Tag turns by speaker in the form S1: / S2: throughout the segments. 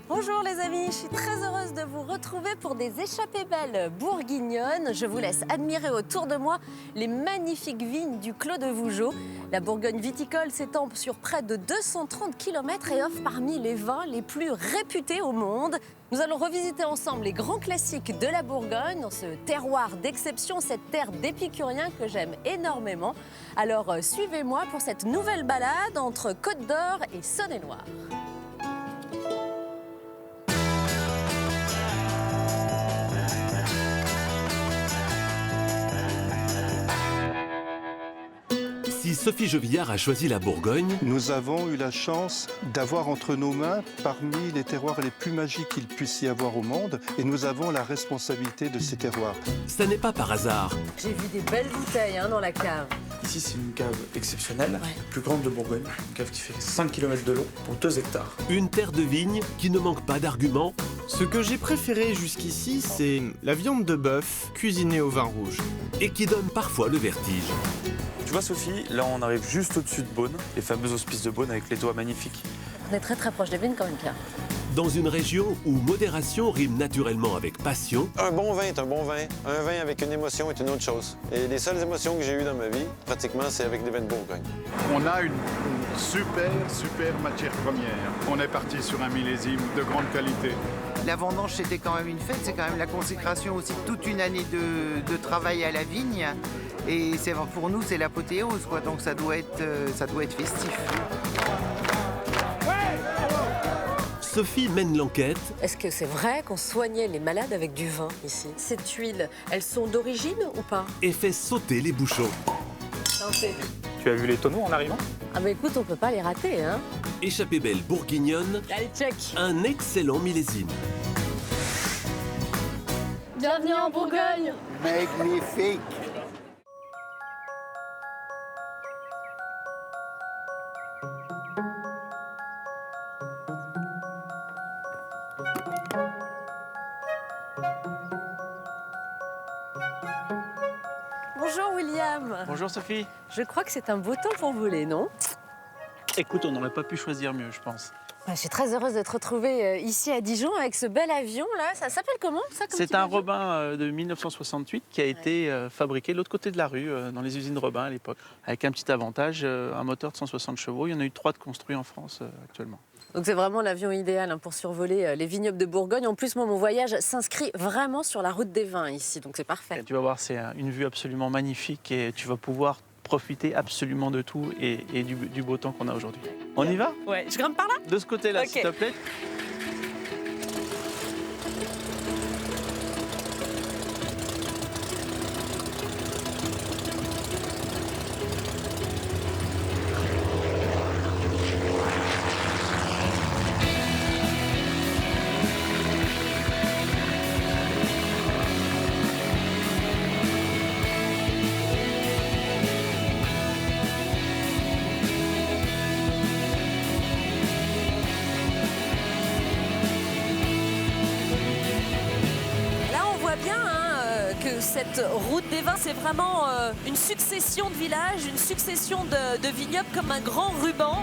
S1: Bonjour les amis, je suis très heureuse de vous retrouver pour des échappées belles bourguignonnes. Je vous laisse admirer autour de moi les magnifiques vignes du Clos de Vougeot. La Bourgogne viticole s'étend sur près de 230 km et offre parmi les vins les plus réputés au monde. Nous allons revisiter ensemble les grands classiques de la Bourgogne, dans ce terroir d'exception, cette terre d'épicuriens que j'aime énormément. Alors suivez-moi pour cette nouvelle balade entre Côte d'Or et Saône-et-Loire.
S2: Si Sophie Jovillard a choisi la Bourgogne,
S3: nous avons eu la chance d'avoir entre nos mains parmi les terroirs les plus magiques qu'il puisse y avoir au monde, et nous avons la responsabilité de ces terroirs.
S2: ça n'est pas par hasard.
S1: J'ai vu des belles bouteilles dans la cave.
S4: Ici, c'est une cave exceptionnelle,
S1: Ouais.
S4: la plus grande de Bourgogne. Une cave qui fait 5 km de long pour 2 hectares.
S2: Une terre de vigne qui ne manque pas d'arguments.
S5: Ce que j'ai préféré jusqu'ici, c'est la viande de bœuf cuisinée au vin rouge.
S2: Et qui donne parfois le vertige.
S6: Tu vois Sophie, là on arrive juste au-dessus de Beaune, les fameux hospices de Beaune avec les toits magnifiques.
S1: On est très proche des vignes quand même, Pierre.
S2: Dans une région où modération rime naturellement avec passion,
S7: Un bon vin est un bon vin. Un vin avec une émotion est une autre chose. Et les seules émotions que j'ai eues dans ma vie, pratiquement, c'est avec des vins de Bourgogne.
S8: On a une super matière première. On est parti sur un millésime de grande qualité.
S9: La vendange, c'était quand même une fête, c'est quand même la consécration aussi de toute une année de travail à la vigne. Et pour nous, c'est l'apothéose, quoi. Donc ça doit être festif.
S2: Sophie mène l'enquête
S1: Est-ce que c'est vrai qu'on soignait les malades avec du vin ici? Ces tuiles, elles sont d'origine ou pas?
S2: et fait sauter les bouchons.
S4: Tu as vu les tonneaux en arrivant?
S1: Ah bah écoute, on peut pas les rater, hein.
S2: Échappée belle bourguignonne,
S1: Allez, check.
S2: un excellent millésime.
S1: Bienvenue en Bourgogne.
S9: Magnifique!
S1: Bonjour William.
S4: Bonjour Sophie.
S1: Je crois que c'est un beau temps pour voler, non?
S4: Écoute, on n'aurait pas pu choisir mieux, je pense.
S1: Je suis très heureuse de te retrouver ici à Dijon avec ce bel avion là. Ça s'appelle comment ça comme
S4: C'est
S1: petit
S4: un
S1: avion?
S4: Robin de 1968 qui a été fabriqué de l'autre côté de la rue, dans les usines Robin à l'époque. Avec un petit avantage, un moteur de 160 chevaux. Il y en a eu 3 de construits en France actuellement.
S1: Donc c'est vraiment l'avion idéal pour survoler les vignobles de Bourgogne. En plus, moi, mon voyage s'inscrit vraiment sur la route des vins ici, donc c'est parfait.
S4: Et tu vas voir, c'est une vue absolument magnifique et tu vas pouvoir profiter absolument de tout et du beau temps qu'on a aujourd'hui. On y va?
S1: Ouais, je grimpe par là?
S4: De ce côté-là,
S1: Ok.
S4: s'il te plaît.
S1: Là, on voit bien que cette route des vins, c'est vraiment une succession de villages, une succession de vignobles comme un grand ruban.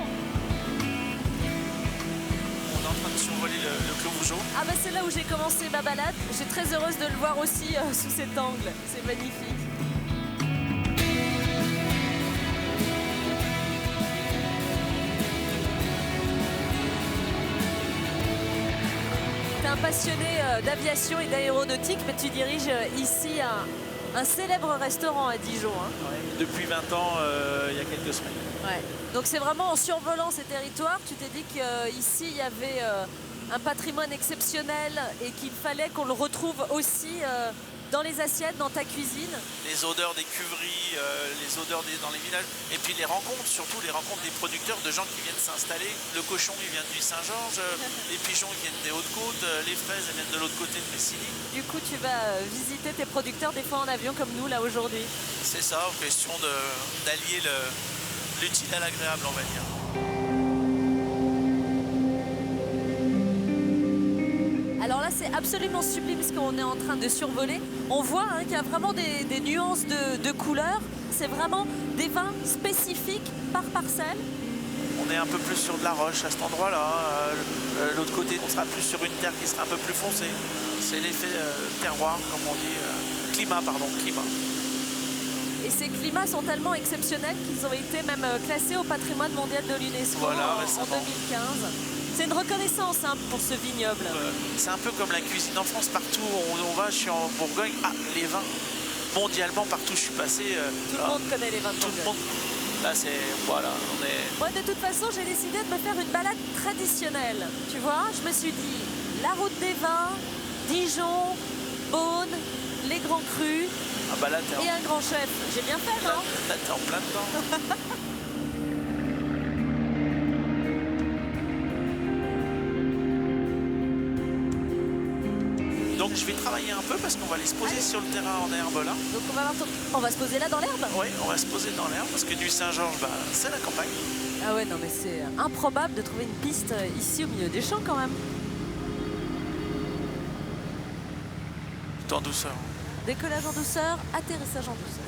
S4: On est en train de survoler le Clos Vougeot.
S1: Ah bah c'est là où j'ai commencé ma balade. Je suis très heureuse de le voir aussi sous cet angle. C'est magnifique. Tu es un passionné d'aviation et d'aéronautique, mais tu diriges ici un célèbre restaurant à Dijon. Hein.
S4: Depuis 20 ans, il y a quelques semaines.
S1: Ouais. Donc c'est vraiment en survolant ces territoires, tu t'es dit qu'ici il y avait un patrimoine exceptionnel et qu'il fallait qu'on le retrouve aussi dans les assiettes, dans ta cuisine.
S10: Les odeurs des cuveries, les odeurs dans les villages, et puis les rencontres, surtout les rencontres des producteurs, de gens qui viennent s'installer. Le cochon, il vient du Saint-Georges, les pigeons, ils viennent des Hautes-Côtes, les fraises, elles viennent de l'autre côté de Messigny.
S1: Du coup, tu vas visiter tes producteurs des fois en avion comme nous là aujourd'hui.
S10: C'est ça, question d'allier l'utile à l'agréable, on va dire.
S1: Alors là, c'est absolument sublime ce qu'on est en train de survoler. On voit qu'il y a vraiment des nuances de couleurs. C'est vraiment des vins spécifiques par parcelle.
S10: On est un peu plus sur de la roche à cet endroit-là. L'autre côté, on sera plus sur une terre qui sera un peu plus foncée. C'est l'effet terroir, comme on dit, climat.
S1: Et ces climats sont tellement exceptionnels qu'ils ont été même classés au patrimoine mondial de l'UNESCO
S10: Voilà,
S1: en
S10: récemment.
S1: 2015. C'est une reconnaissance pour ce vignoble.
S10: C'est un peu comme la cuisine en France, partout où on va, je suis en Bourgogne, les vins, mondialement, partout où je suis passé.
S1: Tout le monde connaît les vins de
S10: tout le
S1: Bourgogne.
S10: monde. Là, voilà, on est...
S1: Moi, de toute façon, j'ai décidé de me faire une balade traditionnelle. Tu vois, je me suis dit, la route des vins, Dijon, Beaune, les grands crus
S10: Ah bah là, t'es
S1: et un grand chef. J'ai bien fait, non?
S10: là, t'es en plein dedans. Donc je vais travailler un peu parce qu'on va aller se poser sur le terrain en herbe là.
S1: Donc on va se poser là dans l'herbe?
S10: Oui, on va se poser dans l'herbe parce que du Saint-Georges, c'est la campagne.
S1: Ah ouais, non mais c'est improbable de trouver une piste ici au milieu des champs quand même.
S10: Tout en douceur.
S1: Décollage en douceur, atterrissage en douceur.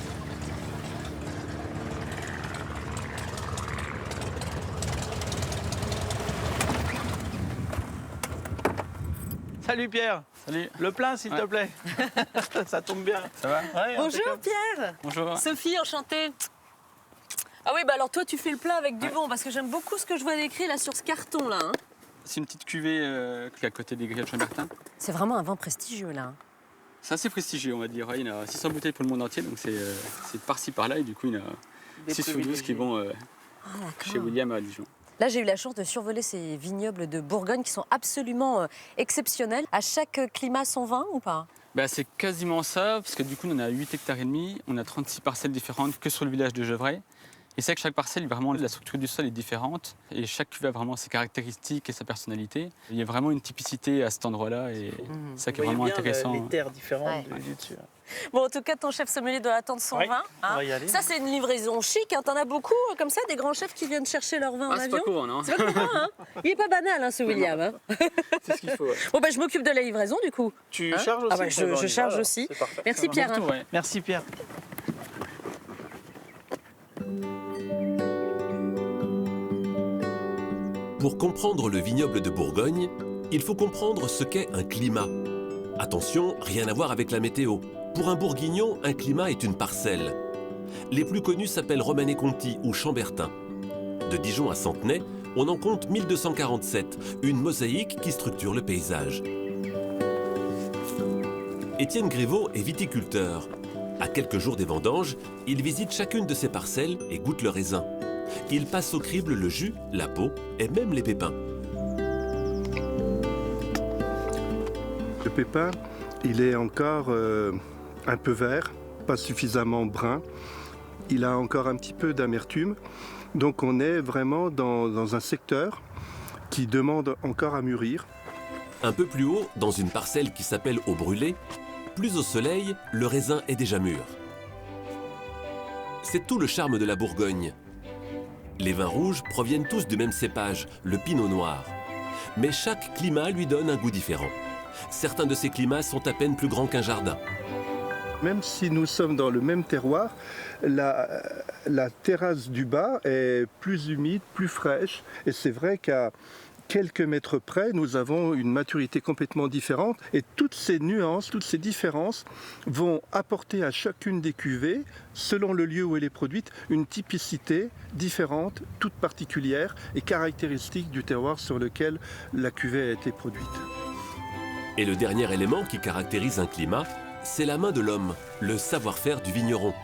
S4: Salut Pierre.
S11: Salut.
S4: Le plein, s'il te plaît. Ça tombe bien.
S11: Ça va?
S4: Ouais,
S1: Bonjour
S4: impeccable.
S1: Pierre.
S11: Bonjour.
S1: Sophie, enchantée. Ah oui, bah alors toi tu fais le plat avec du bon parce que j'aime beaucoup ce que je vois écrit là sur ce carton là.
S11: C'est une petite cuvée qui est à côté des Grillades Chambertin.
S1: C'est vraiment un vin prestigieux là.
S11: C'est assez prestigieux, on va dire. Ouais, il y en a 600 bouteilles pour le monde entier, donc c'est par-ci par-là. Et du coup, il y en a
S4: Des
S11: 6 ou 12 qui vont
S1: Ah, d'accord.
S11: chez William à Dijon.
S1: Là, j'ai eu la chance de survoler ces vignobles de Bourgogne qui sont absolument exceptionnels. À chaque climat son vin ou pas?
S11: Bah, c'est quasiment ça, parce que du coup, on a 8 hectares et demi, on a 36 parcelles différentes que sur le village de Gevrey. Et c'est vrai que chaque parcelle, vraiment, la structure du sol est différente et chaque cuvée a vraiment ses caractéristiques et sa personnalité. Il y a vraiment une typicité à cet endroit-là et c'est ça qui est vraiment intéressant.
S4: Les terres différentes
S1: Ouais.
S4: du dessus.
S1: Bon, en tout cas, ton chef sommelier doit attendre son
S4: Oui,
S1: vin.
S4: on va y aller.
S1: Ça, c'est une livraison chic. Hein. T'en as beaucoup comme ça, des grands chefs qui viennent chercher leur vin en
S11: Ah, c'est
S1: avion.
S11: pas courant, non?
S1: C'est pas courant, hein. Il est pas banal, hein, ce William. Hein.
S11: C'est ce qu'il faut. Ouais.
S1: Bon, bah, je m'occupe de la livraison, du coup.
S4: Tu
S1: Hein?
S4: charges aussi?
S1: Ah bah, je charge aussi.
S4: C'est parfait.
S1: Merci Pierre.
S11: Tout,
S1: Hein.
S11: ouais.
S4: Merci Pierre.
S2: Pour comprendre le vignoble de Bourgogne, il faut comprendre ce qu'est un climat. Attention, rien à voir avec la météo. Pour un bourguignon, un climat est une parcelle. Les plus connus s'appellent Romanée-Conti ou Chambertin. De Dijon à Centenay, on en compte 1247, une mosaïque qui structure le paysage. Étienne Grévaux est viticulteur. À quelques jours des vendanges, il visite chacune de ses parcelles et goûte le raisin. Il passe au crible le jus, la peau et même les pépins.
S3: Le pépin, il est encore un peu vert, pas suffisamment brun. Il a encore un petit peu d'amertume. Donc on est vraiment dans un secteur qui demande encore à mûrir.
S2: Un peu plus haut, dans une parcelle qui s'appelle Au Brûlé, plus au soleil, le raisin est déjà mûr. C'est tout le charme de la Bourgogne. Les vins rouges proviennent tous du même cépage, le pinot noir. Mais chaque climat lui donne un goût différent. Certains de ces climats sont à peine plus grands qu'un jardin.
S3: Même si nous sommes dans le même terroir, la terrasse du bas est plus humide, plus fraîche. Et c'est vrai qu'à quelques mètres près, nous avons une maturité complètement différente. Et toutes ces nuances, toutes ces différences vont apporter à chacune des cuvées, selon le lieu où elle est produite, une typicité différente, toute particulière et caractéristique du terroir sur lequel la cuvée a été produite.
S2: Et le dernier élément qui caractérise un climat, c'est la main de l'homme, le savoir-faire du vigneron.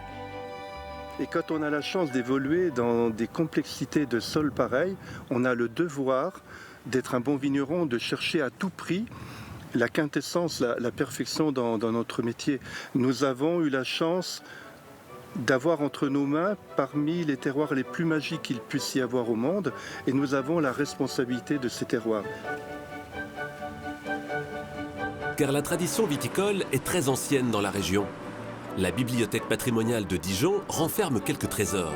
S3: Et quand on a la chance d'évoluer dans des complexités de sol pareilles, on a le devoir d'être un bon vigneron, de chercher à tout prix la quintessence, la perfection dans notre métier. Nous avons eu la chance d'avoir entre nos mains parmi les terroirs les plus magiques qu'il puisse y avoir au monde, et nous avons la responsabilité de ces terroirs.
S2: Car la tradition viticole est très ancienne dans la région. La bibliothèque patrimoniale de Dijon renferme quelques trésors.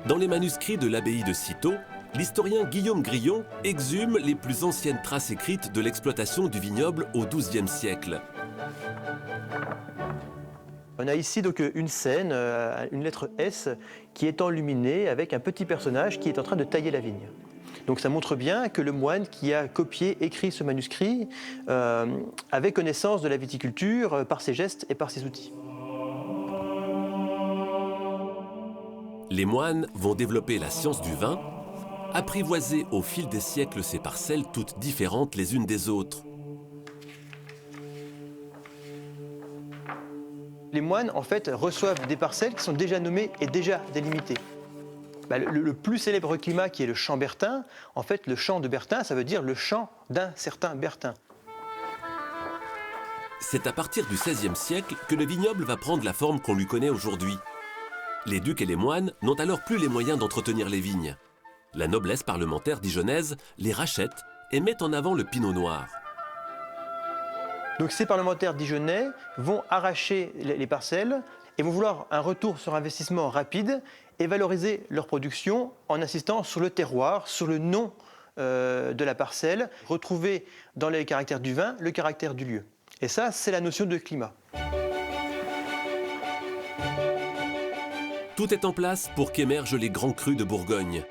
S2: Dans les manuscrits de l'abbaye de Cîteaux, l'historien Guillaume Grillon exhume les plus anciennes traces écrites de l'exploitation du vignoble au XIIe siècle.
S12: On a ici donc une scène, une lettre S, qui est enluminée avec un petit personnage qui est en train de tailler la vigne. Donc ça montre bien que le moine qui a copié, écrit ce manuscrit avait connaissance de la viticulture par ses gestes et par ses outils.
S2: Les moines vont développer la science du vin, apprivoiser au fil des siècles ces parcelles toutes différentes les unes des autres.
S12: Les moines, en fait, reçoivent des parcelles qui sont déjà nommées et déjà délimitées. Le plus célèbre climat, qui est le champ Bertin, en fait, le champ de Bertin, ça veut dire le champ d'un certain Bertin.
S2: C'est à partir du XVIe siècle que le vignoble va prendre la forme qu'on lui connaît aujourd'hui. Les ducs et les moines n'ont alors plus les moyens d'entretenir les vignes. La noblesse parlementaire dijonnaise les rachète et met en avant le pinot noir.
S12: Donc ces parlementaires dijonnais vont arracher les parcelles et vont vouloir un retour sur investissement rapide et valoriser leur production en insistant sur le terroir, sur le nom de la parcelle, retrouver dans les caractères du vin le caractère du lieu. Et ça, c'est la notion de climat.
S2: Tout est en place pour qu'émergent les grands crus de Bourgogne.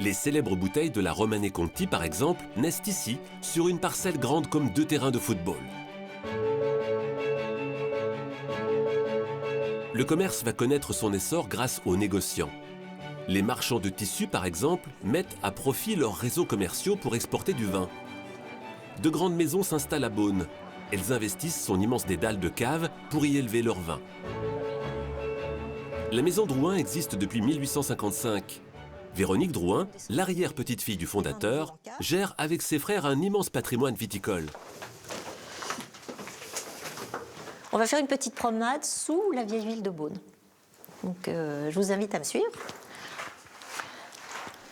S2: Les célèbres bouteilles de la Romanée Conti, par exemple, naissent ici, sur une parcelle grande comme 2 terrains de football. Le commerce va connaître son essor grâce aux négociants. Les marchands de tissus, par exemple, mettent à profit leurs réseaux commerciaux pour exporter du vin. De grandes maisons s'installent à Beaune. Elles investissent son immense dédale de caves pour y élever leur vin. La maison Drouin existe depuis 1855. Véronique Drouin, l'arrière-petite-fille du fondateur, gère avec ses frères un immense patrimoine viticole.
S13: On va faire une petite promenade sous la vieille ville de Beaune. Donc je vous invite à me suivre.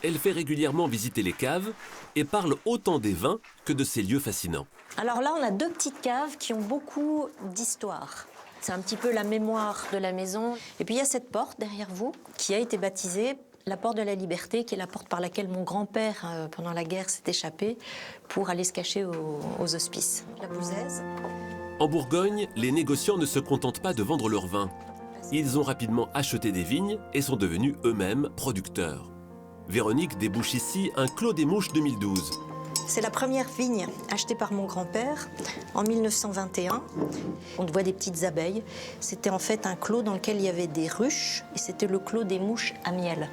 S2: Elle fait régulièrement visiter les caves et parle autant des vins que de ces lieux fascinants.
S13: Alors là, on a 2 petites caves qui ont beaucoup d'histoire. C'est un petit peu la mémoire de la maison. Et puis il y a cette porte derrière vous qui a été baptisée la porte de la liberté, qui est la porte par laquelle mon grand-père, pendant la guerre, s'est échappé pour aller se cacher aux hospices. La Bouzaise.
S2: En Bourgogne, les négociants ne se contentent pas de vendre leur vin. Ils ont rapidement acheté des vignes et sont devenus eux-mêmes producteurs. Véronique débouche ici un Clos des Mouches 2012.
S13: C'est la première vigne achetée par mon grand-père en 1921. On voit des petites abeilles. C'était en fait un clos dans lequel il y avait des ruches et c'était le Clos des Mouches à miel.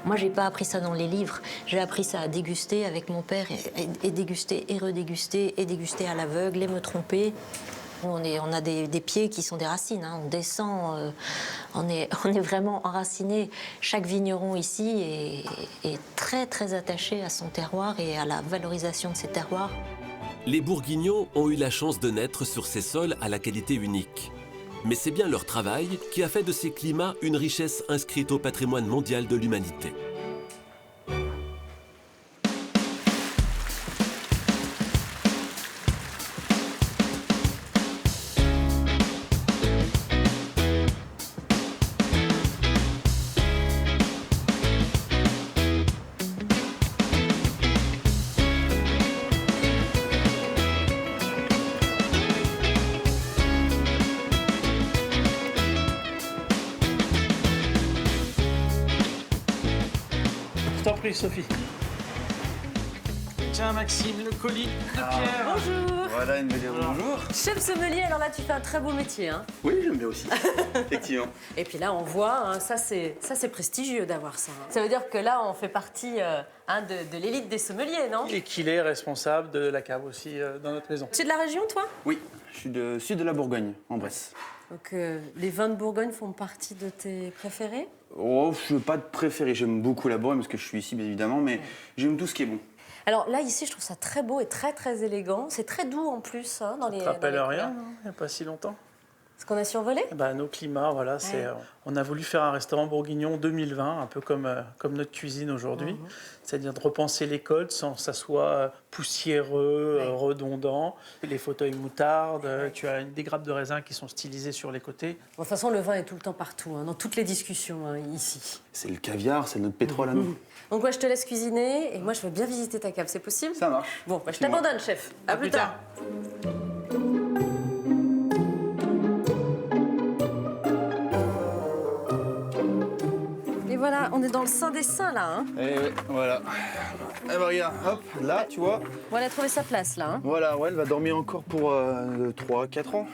S13: Moi, j'ai pas appris ça dans les livres. J'ai appris ça à déguster avec mon père et déguster et redéguster et déguster à l'aveugle et me tromper. On a des pieds qui sont des racines, hein. On descend, on est vraiment enraciné. Chaque vigneron ici est très très attaché à son terroir et à la valorisation de ses terroirs.
S2: Les Bourguignons ont eu la chance de naître sur ces sols à la qualité unique. Mais c'est bien leur travail qui a fait de ces climats une richesse inscrite au patrimoine mondial de l'humanité.
S4: Je t'en prie, Sophie. Tiens, Maxime, le colis de Pierre.
S1: Bonjour.
S6: Voilà une belle bonjour.
S1: Chef sommelier, alors là, tu fais un très beau métier. Hein.
S6: Oui, j'aime bien aussi. Effectivement.
S1: Et puis là, on voit, hein, ça c'est prestigieux d'avoir ça. Ça veut dire que là, on fait partie de l'élite des sommeliers, non?
S4: Et qu'il est responsable de la cave aussi dans notre maison.
S1: Tu es de la région, toi?
S6: Oui, je suis de sud de la Bourgogne, en Bresse.
S1: Donc les vins de Bourgogne font partie de tes préférés?
S6: Oh, je n'ai pas de préféré. J'aime beaucoup la Bourgogne parce que je suis ici, bien évidemment, mais j'aime tout ce qui est bon.
S1: Alors là, ici, je trouve ça très beau et très, très élégant. C'est très doux en plus, hein, dans les...
S4: Ça te rappelle rien, il n'y a pas si longtemps?
S1: Ce qu'on a survolé?
S4: Nos climats, voilà. Ouais. On a voulu faire un restaurant bourguignon 2020, un peu comme notre cuisine aujourd'hui. C'est-à-dire de repenser les codes sans que ça soit poussiéreux, redondant. Les fauteuils moutarde, tu as des grappes de raisin qui sont stylisées sur les côtés.
S1: Bon, de toute façon, le vin est tout le temps partout, hein, dans toutes les discussions ici.
S6: C'est le caviar, c'est notre pétrole à nous.
S1: Donc je te laisse cuisiner et moi, je veux bien visiter ta cave. C'est possible?
S6: Ça marche.
S1: Bon, je t'abandonne, chef. À plus tard. Et voilà, on est dans le sein des saints là. Hein.
S5: Et ouais, voilà. Eh ben regarde, hop, là, tu vois.
S1: Bon, elle a trouvé sa place là. Hein.
S5: Voilà, ouais, elle va dormir encore pour 3-4 ans.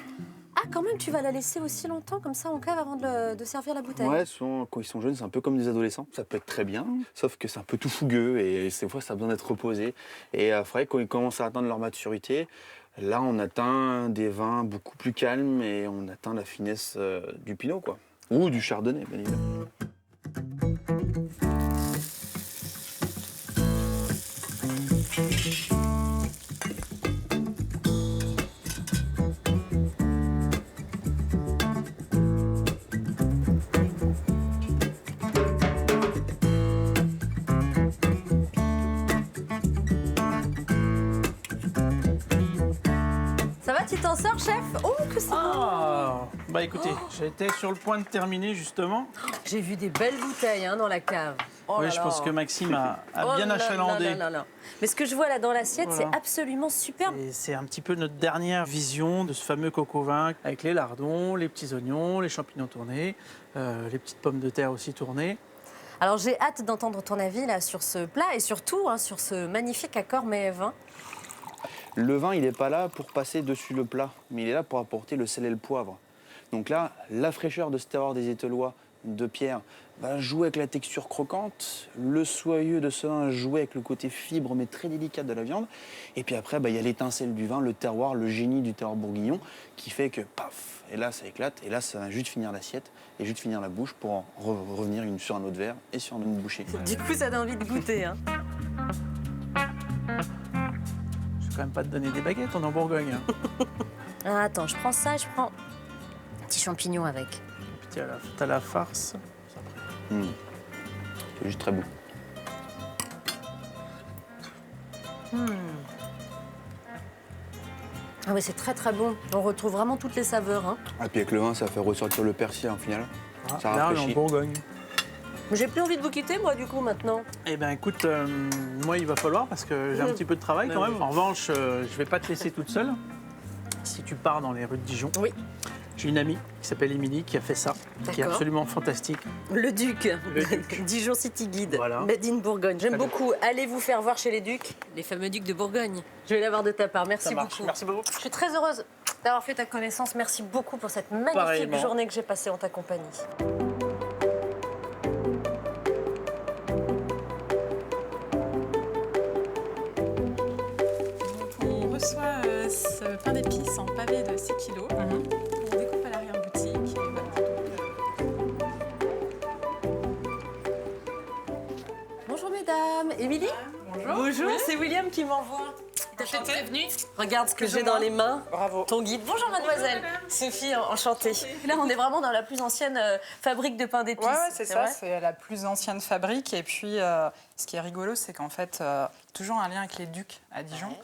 S1: Ah, quand même, tu vas la laisser aussi longtemps comme ça en cave avant de servir la bouteille.
S5: Ouais, souvent, quand ils sont jeunes, c'est un peu comme des adolescents. Ça peut être très bien, sauf que c'est un peu tout fougueux et des fois, ça a besoin d'être reposé. Et après, quand ils commencent à atteindre leur maturité, là, on atteint des vins beaucoup plus calmes et on atteint la finesse du pinot, quoi. Ou du chardonnay, bien évidemment.
S1: Ça va, tu t'en sors, chef? Oh, que c'est bon.
S4: Bah écoutez, j'étais sur le point de terminer justement.
S1: J'ai vu des belles bouteilles hein, dans la cave. Oh
S4: Oui,
S1: là
S4: je
S1: là.
S4: pense que Maxime a
S1: Oh
S4: bien
S1: là
S4: achalandé.
S1: là là là. Mais ce que je vois là dans l'assiette,
S4: Voilà.
S1: c'est absolument superbe.
S4: Et c'est un petit peu notre dernière vision de ce fameux coq au vin, avec les lardons, les petits oignons, les champignons tournés, les petites pommes de terre aussi tournées.
S1: Alors j'ai hâte d'entendre ton avis là sur ce plat et surtout hein, sur ce magnifique accord mets-vin.
S5: Le vin, il n'est pas là pour passer dessus le plat, mais il est là pour apporter le sel et le poivre. Donc là, la fraîcheur de ce terroir des Ételois de Pierre va jouer avec la texture croquante, le soyeux de ce vin jouer avec le côté fibre mais très délicat de la viande. Et puis après, il y a l'étincelle du vin, le terroir, le génie du terroir bourguignon qui fait que paf, et là ça éclate, et là ça va juste finir l'assiette et juste finir la bouche pour en revenir sur un autre verre et sur une bouchée.
S1: Du coup, ça donne envie de goûter. Hein.
S4: Je vais quand même pas te donner des baguettes, on est en Bourgogne. Hein.
S1: Ah, attends, je prends ça, je prends un petit champignon avec.
S4: Puis t'as la farce.
S5: C'est juste très beau.
S1: Ah oui, c'est très très bon. On retrouve vraiment toutes les saveurs. Hein.
S5: Et puis avec le vin, ça fait ressortir le persil en final. Ça
S4: Là, on est en
S5: rafraîchit.
S4: Bourgogne.
S1: J'ai plus envie de vous quitter, moi, du coup, maintenant.
S4: Eh bien, écoute, moi, il va falloir parce que j'ai un petit peu de travail quand même. En revanche, je vais pas te laisser toute seule. Si tu pars dans les rues de Dijon,
S1: oui.
S4: J'ai une amie qui s'appelle Émilie qui a fait ça, qui est absolument fantastique.
S1: Le Duc,
S4: Le Duc.
S1: Dijon City Guide,
S4: Voilà.
S1: Made in Bourgogne. J'aime
S4: Très
S1: beaucoup. Allez vous faire voir chez les Ducs, les fameux Ducs de Bourgogne. Je vais l'avoir de ta part. Merci
S4: Ça marche.
S1: beaucoup.
S4: Merci beaucoup.
S1: Je suis très heureuse d'avoir fait ta connaissance. Merci beaucoup pour cette magnifique
S4: Pareillement.
S1: journée que j'ai passée en ta compagnie.
S14: On reçoit ce pain d'épices en pavé de 6 kilos. On découpe à l'arrière-boutique. Et voilà.
S1: Bonjour mesdames. Émilie.
S14: Bonjour.
S1: Bonjour,
S14: Oui.
S1: c'est William qui m'envoie.
S14: T'as fait prévenu.
S1: Regarde ce que
S14: Plus ou
S1: j'ai dans
S14: moins.
S1: les mains.
S4: Bravo.
S1: Ton guide. Bonjour mademoiselle. Sophie, enchantée. Là, on est vraiment dans la plus ancienne fabrique de pain d'épices.
S15: Ouais, c'est ça,
S1: vrai
S15: c'est la plus ancienne fabrique. Et puis, ce qui est rigolo, c'est qu'en fait, toujours un lien avec les Ducs à Dijon.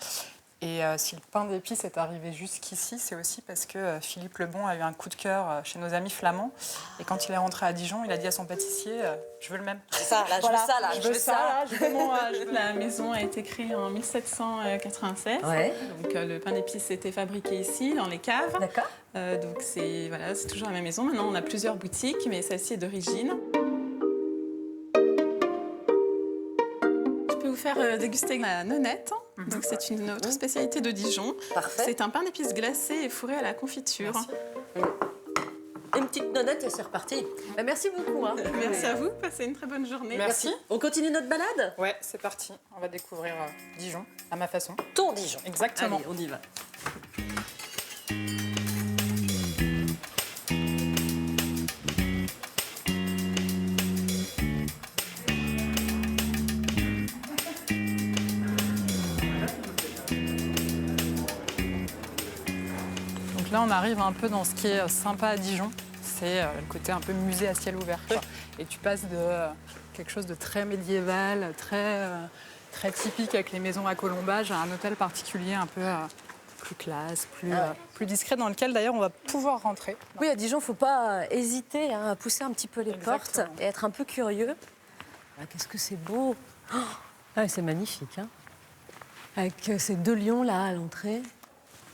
S15: Et si le pain d'épices est arrivé jusqu'ici, c'est aussi parce que Philippe Lebon a eu un coup de cœur chez nos amis flamands. Et quand il est rentré à Dijon, il a dit à son pâtissier je veux le même.
S1: Ça, là, je
S15: Voilà,
S1: veux ça, là,
S15: je veux ça, là, je veux mon.
S14: La maison a été créée en 1796.
S1: Ouais.
S14: Donc le pain d'épices était fabriqué ici, dans les caves.
S1: D'accord.
S14: Donc c'est voilà, c'est toujours la même maison. Maintenant, on a plusieurs boutiques, mais celle-ci est d'origine. Je peux vous faire déguster la nonette. Donc c'est une autre spécialité de Dijon.
S1: Parfait.
S14: C'est un pain d'épices glacé et fourré à la confiture.
S1: Une petite nonnette et c'est reparti. Bah, merci beaucoup. Hein.
S14: Merci à vous, passez une très bonne journée.
S15: Merci.
S1: On continue notre balade?
S15: Ouais, c'est parti. On va découvrir Dijon à ma façon.
S1: Ton Dijon.
S15: Exactement.
S1: Allez, on y va.
S15: Donc là, on arrive un peu dans ce qui est sympa à Dijon. C'est le côté un peu musée à ciel ouvert, quoi. Et tu passes de quelque chose de très médiéval, très typique avec les maisons à colombage, à un hôtel particulier un peu plus classe, plus discret, dans lequel d'ailleurs on va pouvoir rentrer.
S1: Oui, à Dijon, il ne faut pas hésiter à pousser un petit peu les
S15: Exactement.
S1: portes et être un peu curieux. Ah, qu'est-ce que c'est beau! Oh, ah, c'est magnifique. Hein, avec ces deux lions là à l'entrée.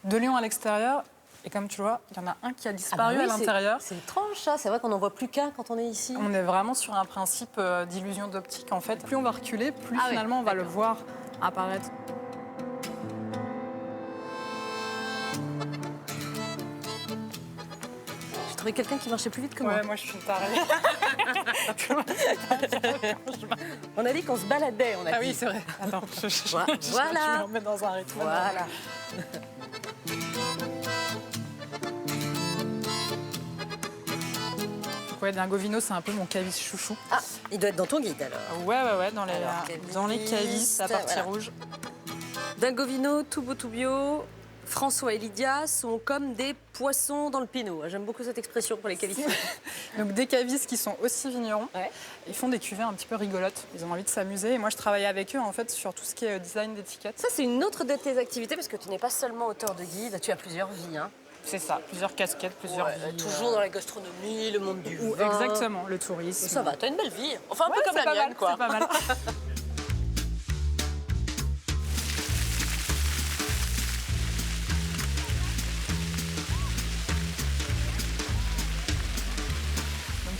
S15: 2 lions à l'extérieur Et comme tu vois, il y en a un qui a disparu à l'intérieur.
S1: C'est étrange ça, c'est vrai qu'on n'en voit plus qu'un quand on est ici.
S15: On est vraiment sur un principe d'illusion d'optique en fait. Plus on va reculer, plus finalement on va le voir apparaître.
S1: J'ai trouvé quelqu'un qui marchait plus vite que moi.
S15: Ouais, moi je suis une tarée.
S1: On a dit qu'on se baladait, on a dit.
S15: Ah oui, c'est vrai. Attends,
S1: voilà.
S15: Je me remets dans un rythme.
S1: Voilà.
S15: Ouais, Dingovino, c'est un peu mon caviste chouchou.
S1: Ah, il doit être dans ton guide alors.
S15: Ouais, dans les cavistes, la partie rouge.
S1: Dingovino, tout beau, tout bio. François et Lydia sont comme des poissons dans le pinot. J'aime beaucoup cette expression pour les cavistes.
S15: Donc des cavistes qui sont aussi vignerons. Ils font des cuvées un petit peu rigolotes. Ils ont envie de s'amuser. Et moi, je travaille avec eux en fait sur tout ce qui est design d'étiquettes.
S1: Ça, c'est une autre de tes activités parce que tu n'es pas seulement auteur de guide. Tu as plusieurs vies. Hein.
S15: C'est ça, plusieurs casquettes, plusieurs vies.
S1: Toujours dans la gastronomie, le monde du vin.
S15: Exactement, le tourisme.
S1: Ça va, t'as une belle vie. Enfin, un peu comme la mienne, quoi.
S15: C'est pas mal.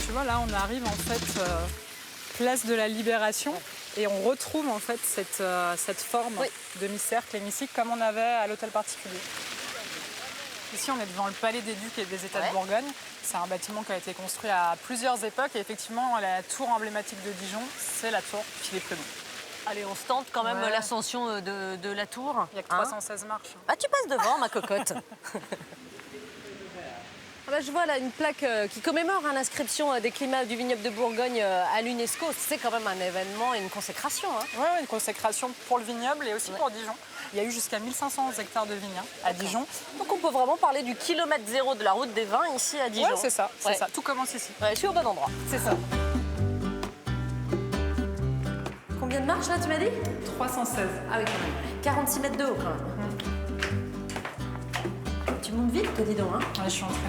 S15: Tu vois, là, on arrive en fait place de la Libération et on retrouve en fait cette forme demi-cercle, hémicycle, comme on avait à l'hôtel particulier. Ici, on est devant le Palais des Ducs et des États de Bourgogne. C'est un bâtiment qui a été construit à plusieurs époques et effectivement, la tour emblématique de Dijon, c'est la tour Philippe le Bon.
S1: Allez, on se tente quand même l'ascension de la tour.
S15: Il n'y a que 316 marches.
S1: Ah, tu passes devant, ma cocotte. Ah bah, je vois là une plaque qui commémore l'inscription des climats du vignoble de Bourgogne à l'UNESCO. C'est quand même un événement et une consécration. Hein.
S15: Oui, une consécration pour le vignoble et aussi pour Dijon. Il y a eu jusqu'à 1500 hectares de vignes à Dijon.
S1: Donc on peut vraiment parler du kilomètre zéro de la route des vins ici à Dijon.
S15: Oui, c'est ça, c'est ça. Tout commence ici.
S1: Ouais, je suis au bon endroit. C'est ça. Combien de marches là, tu m'as dit?
S15: 316.
S1: Ah oui, quand même. 46 mètres de haut quand même. Tu montes vite, te dis donc. Hein.
S15: Ouais, je suis entraînée.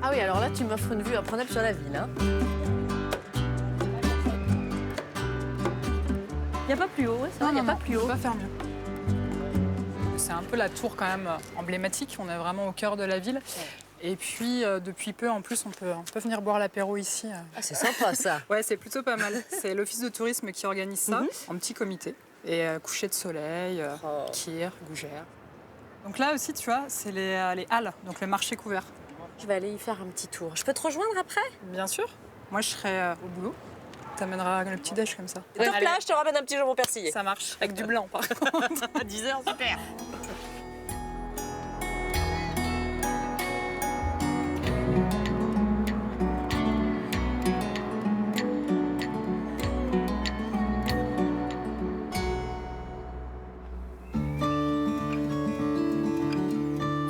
S1: Ah oui, alors là, tu m'offres une vue imprenable sur la ville. Hein. Il n'y a pas plus haut, ça? Il n'y a pas plus haut.
S15: On peut pas faire mieux. C'est un peu la tour quand même emblématique. On est vraiment au cœur de la ville. Ouais. Et puis, depuis peu, en plus, on peut venir boire l'apéro ici.
S1: Ah, c'est sympa, ça.
S15: Ouais, c'est plutôt pas mal. C'est l'office de tourisme qui organise ça, en petit comité. Et coucher de soleil, kir, gougère. Donc là aussi, tu vois, c'est les halles, donc le marché couvert.
S1: Je vais aller y faire un petit tour. Je peux te rejoindre après?
S15: Bien sûr. Moi, je serai au boulot. T'amèneras le petit déj comme ça.
S1: Top là, je te ramène un petit jambon persillé.
S15: Ça marche, avec du blanc par contre.
S1: À 10h, super.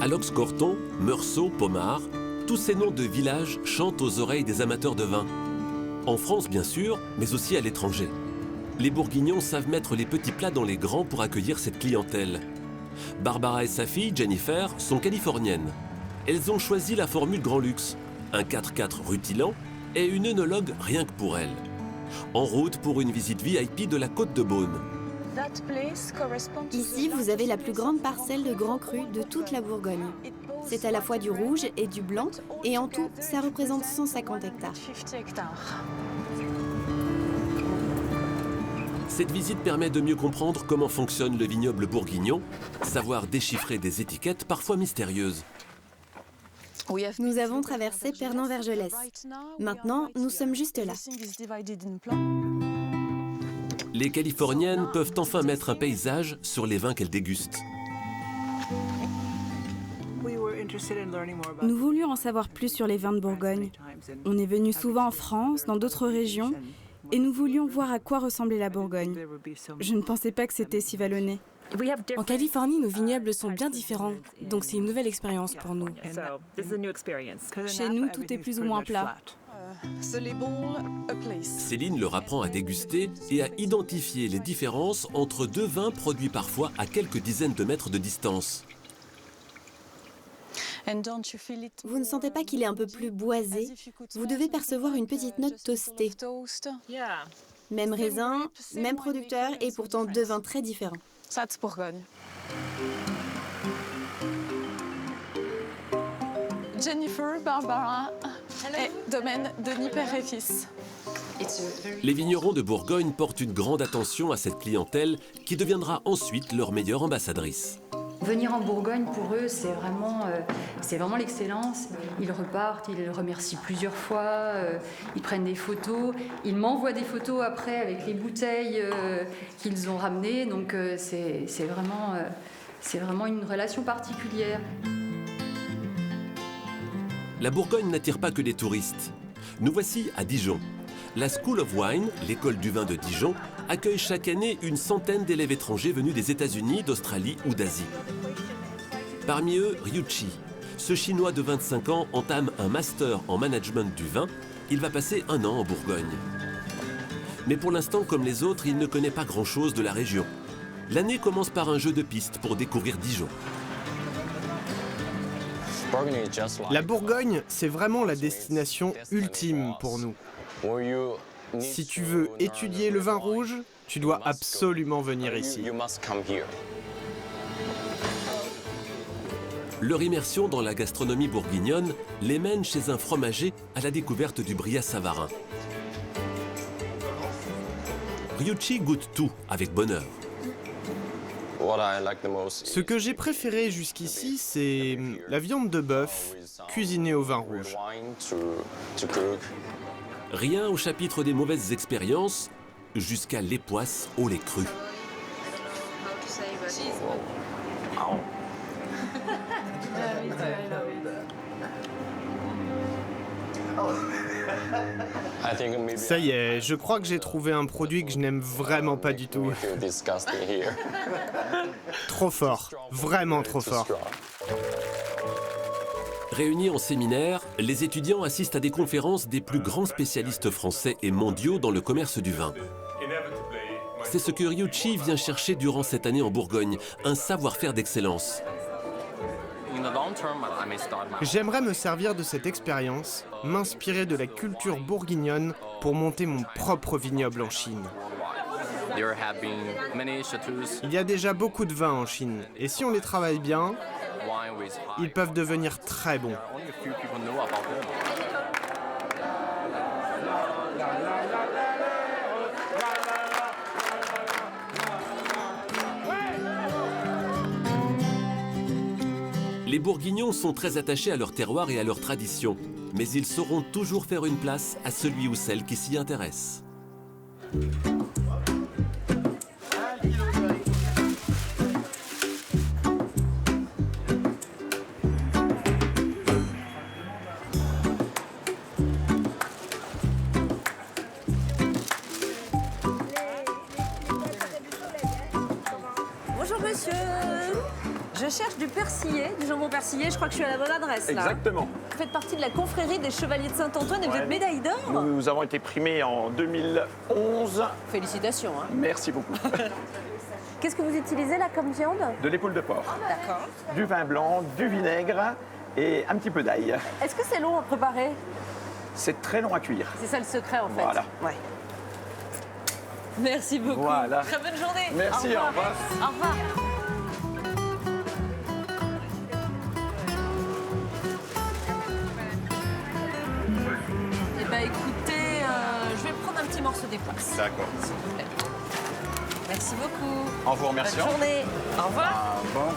S2: Alox-Corton, Meursault, Pommard, tous ces noms de villages chantent aux oreilles des amateurs de vin. En France, bien sûr, mais aussi à l'étranger. Les Bourguignons savent mettre les petits plats dans les grands pour accueillir cette clientèle. Barbara et sa fille, Jennifer, sont californiennes. Elles ont choisi la formule grand luxe, un 4x4 rutilant et une œnologue rien que pour elles. En route pour une visite VIP de la Côte de Beaune.
S16: Ici, vous avez la plus grande parcelle de grands crus de toute la Bourgogne. C'est à la fois du rouge et du blanc, et en tout, ça représente 150 hectares.
S2: Cette visite permet de mieux comprendre comment fonctionne le vignoble bourguignon, savoir déchiffrer des étiquettes parfois mystérieuses.
S16: Nous avons traversé Pernan-Vergelès. Maintenant, nous sommes juste là.
S2: Les Californiennes peuvent enfin mettre un paysage sur les vins qu'elles dégustent.
S17: Nous voulions en savoir plus sur les vins de Bourgogne. On est venu souvent en France, dans d'autres régions, et nous voulions voir à quoi ressemblait la Bourgogne. Je ne pensais pas que c'était si vallonné.
S18: En Californie, nos vignobles sont bien différents, donc c'est une nouvelle expérience pour nous.
S17: Chez nous, tout est plus ou moins plat.
S2: Céline leur apprend à déguster et à identifier les différences entre deux vins produits parfois à quelques dizaines de mètres de distance.
S16: Vous ne sentez pas qu'il est un peu plus boisé? Vous devez percevoir une petite note toastée. Même raisin, même producteur et pourtant deux vins très différents.
S14: Bourgogne. Jennifer, Barbara et domaine Denis Père et Fils.
S2: Les vignerons de Bourgogne portent une grande attention à cette clientèle qui deviendra ensuite leur meilleure ambassadrice.
S19: Venir en Bourgogne, pour eux, c'est vraiment l'excellence. Ils repartent, ils remercient plusieurs fois, ils prennent des photos. Ils m'envoient des photos après avec les bouteilles qu'ils ont ramenées. Donc c'est vraiment une relation particulière.
S2: La Bourgogne n'attire pas que les touristes. Nous voici à Dijon. La School of Wine, l'école du vin de Dijon, accueille chaque année une centaine d'élèves étrangers venus des États-Unis, d'Australie ou d'Asie. Parmi eux, Ryuichi. Ce Chinois de 25 ans entame un master en management du vin. Il va passer 1 an en Bourgogne. Mais pour l'instant, comme les autres, il ne connaît pas grand-chose de la région. L'année commence par un jeu de piste pour découvrir Dijon.
S20: La Bourgogne, c'est vraiment la destination ultime pour nous. Si tu veux étudier le vin rouge, tu dois absolument venir ici.
S2: Leur immersion dans la gastronomie bourguignonne les mène chez un fromager à la découverte du Bria Savarin. Ryuichi goûte tout avec bonheur.
S20: Ce que j'ai préféré jusqu'ici, c'est la viande de bœuf cuisinée au vin rouge.
S2: Rien au chapitre des mauvaises expériences, jusqu'à l'époisse au lait cru.
S20: Ça y est, je crois que j'ai trouvé un produit que je n'aime vraiment pas du tout. Trop fort, vraiment trop fort.
S2: Réunis en séminaire, les étudiants assistent à des conférences des plus grands spécialistes français et mondiaux dans le commerce du vin. C'est ce que Ryuichi vient chercher durant cette année en Bourgogne, un savoir-faire d'excellence.
S20: J'aimerais me servir de cette expérience, m'inspirer de la culture bourguignonne pour monter mon propre vignoble en Chine. Il y a déjà beaucoup de vins en Chine, et si on les travaille bien, ils peuvent devenir très bons.
S2: Les Bourguignons sont très attachés à leur terroir et à leur tradition, mais ils sauront toujours faire une place à celui ou celle qui s'y intéresse.
S1: Bonjour monsieur. Je cherche du persillé, du jambon persillé. Je crois que je suis à la bonne adresse là.
S21: Exactement.
S1: Vous faites partie de la confrérie des Chevaliers de Saint-Antoine et vous êtes médaille d'or.
S21: Nous avons été primés en 2011.
S1: Félicitations. Hein.
S21: Merci beaucoup.
S1: Qu'est-ce que vous utilisez là comme viande?
S21: De l'épaule de porc.
S1: D'accord.
S21: Du vin blanc, du vinaigre et un petit peu d'ail.
S1: Est-ce que c'est long à préparer?
S21: C'est très long à cuire.
S1: C'est ça le secret en fait.
S21: Voilà.
S1: Ouais. Merci beaucoup.
S21: Voilà.
S1: Très bonne journée.
S21: Merci,
S1: au revoir.
S21: au revoir.
S1: Au revoir. Eh bien écoutez, je vais prendre un petit morceau d'époisse.
S21: D'accord.
S1: S'il vous plaît. Merci beaucoup.
S21: En vous remerciant.
S1: Bonne journée. Au revoir.
S21: Ah, bon.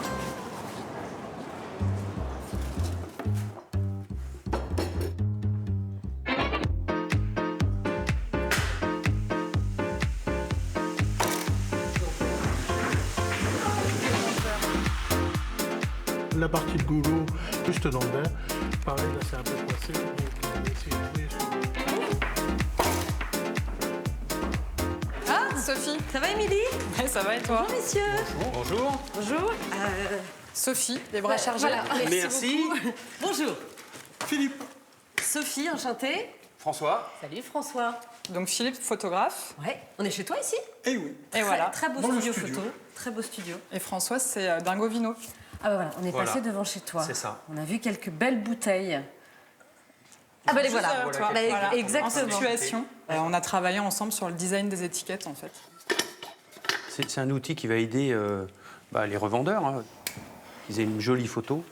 S22: La partie de goulot juste dans le bain. Pareil, là c'est un peu coincé. Donc, si vous voulez,
S15: Ah, Sophie.
S1: Ça va, Émilie?
S15: Ouais, ça va et toi?
S1: Bonjour, messieurs.
S6: Bonjour.
S1: Bonjour.
S15: Sophie, les bras chargés.
S1: Voilà,
S6: Merci.
S1: beaucoup. Bonjour.
S22: Philippe.
S1: Sophie, enchantée.
S6: François.
S1: Salut François.
S15: Donc Philippe, photographe.
S1: Ouais, on est chez toi ici?
S22: Eh oui.
S15: Et voilà.
S1: Très beau
S22: Dans le
S1: studio
S22: studio.
S1: photo. Très beau studio.
S15: Et François, c'est Dingo Vino.
S1: Ah bah voilà, on est
S6: Voilà.
S1: passé devant chez toi.
S6: C'est ça.
S1: On a vu quelques belles bouteilles. Ah bah les voilà.
S15: Voilà.
S1: Exactement.
S15: En situation. On a travaillé ensemble sur le design des étiquettes en fait.
S7: C'est un outil qui va aider les revendeurs, hein, qu'ils aient une jolie photo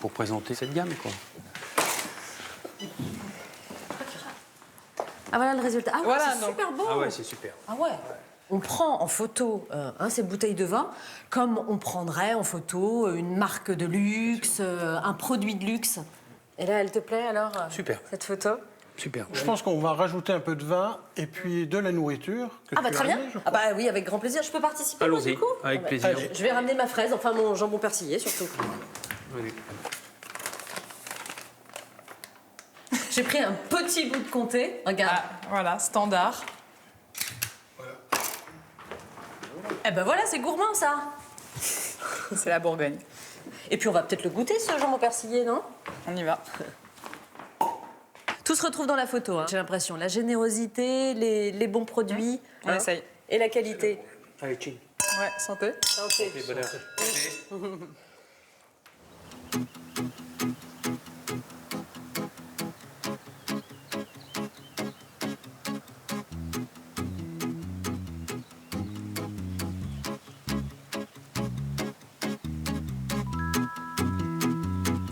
S7: pour présenter cette gamme, quoi.
S1: Ah voilà le résultat. Ah ouais,
S15: Voilà,
S1: c'est
S15: donc.
S1: super beau.
S7: Ah ouais, c'est super.
S1: Ah ouais. On prend en photo ces bouteilles de vin comme on prendrait en photo une marque de luxe, un produit de luxe. Et là, elle te plaît alors
S7: Super.
S1: cette photo?
S7: Super.
S22: Je pense qu'on va rajouter un peu de vin et puis de la nourriture. Que
S1: Ah bah
S22: tu
S1: très
S22: as
S1: bien.
S22: amenée, je
S1: Ah bah oui, avec grand plaisir. Je peux participer moi,
S7: Allons-y,
S1: du coup?
S7: avec
S1: Ah bah,
S7: plaisir.
S1: Je vais ramener ma fraise, enfin mon jambon persillé surtout.
S7: Allez.
S1: J'ai pris un petit bout de comté. Regarde.
S15: Ah, voilà, standard.
S1: Eh ben voilà, c'est gourmand ça.
S15: C'est la Bourgogne.
S1: Et puis on va peut-être le goûter ce jambon persillé, non?
S15: On y va.
S1: Tout se retrouve dans la photo, hein. J'ai l'impression. La générosité, les bons produits.
S15: On essaye.
S1: Et la qualité.
S7: Allez, tching.
S15: Ouais, santé.
S1: Santé.
S7: Bonheur.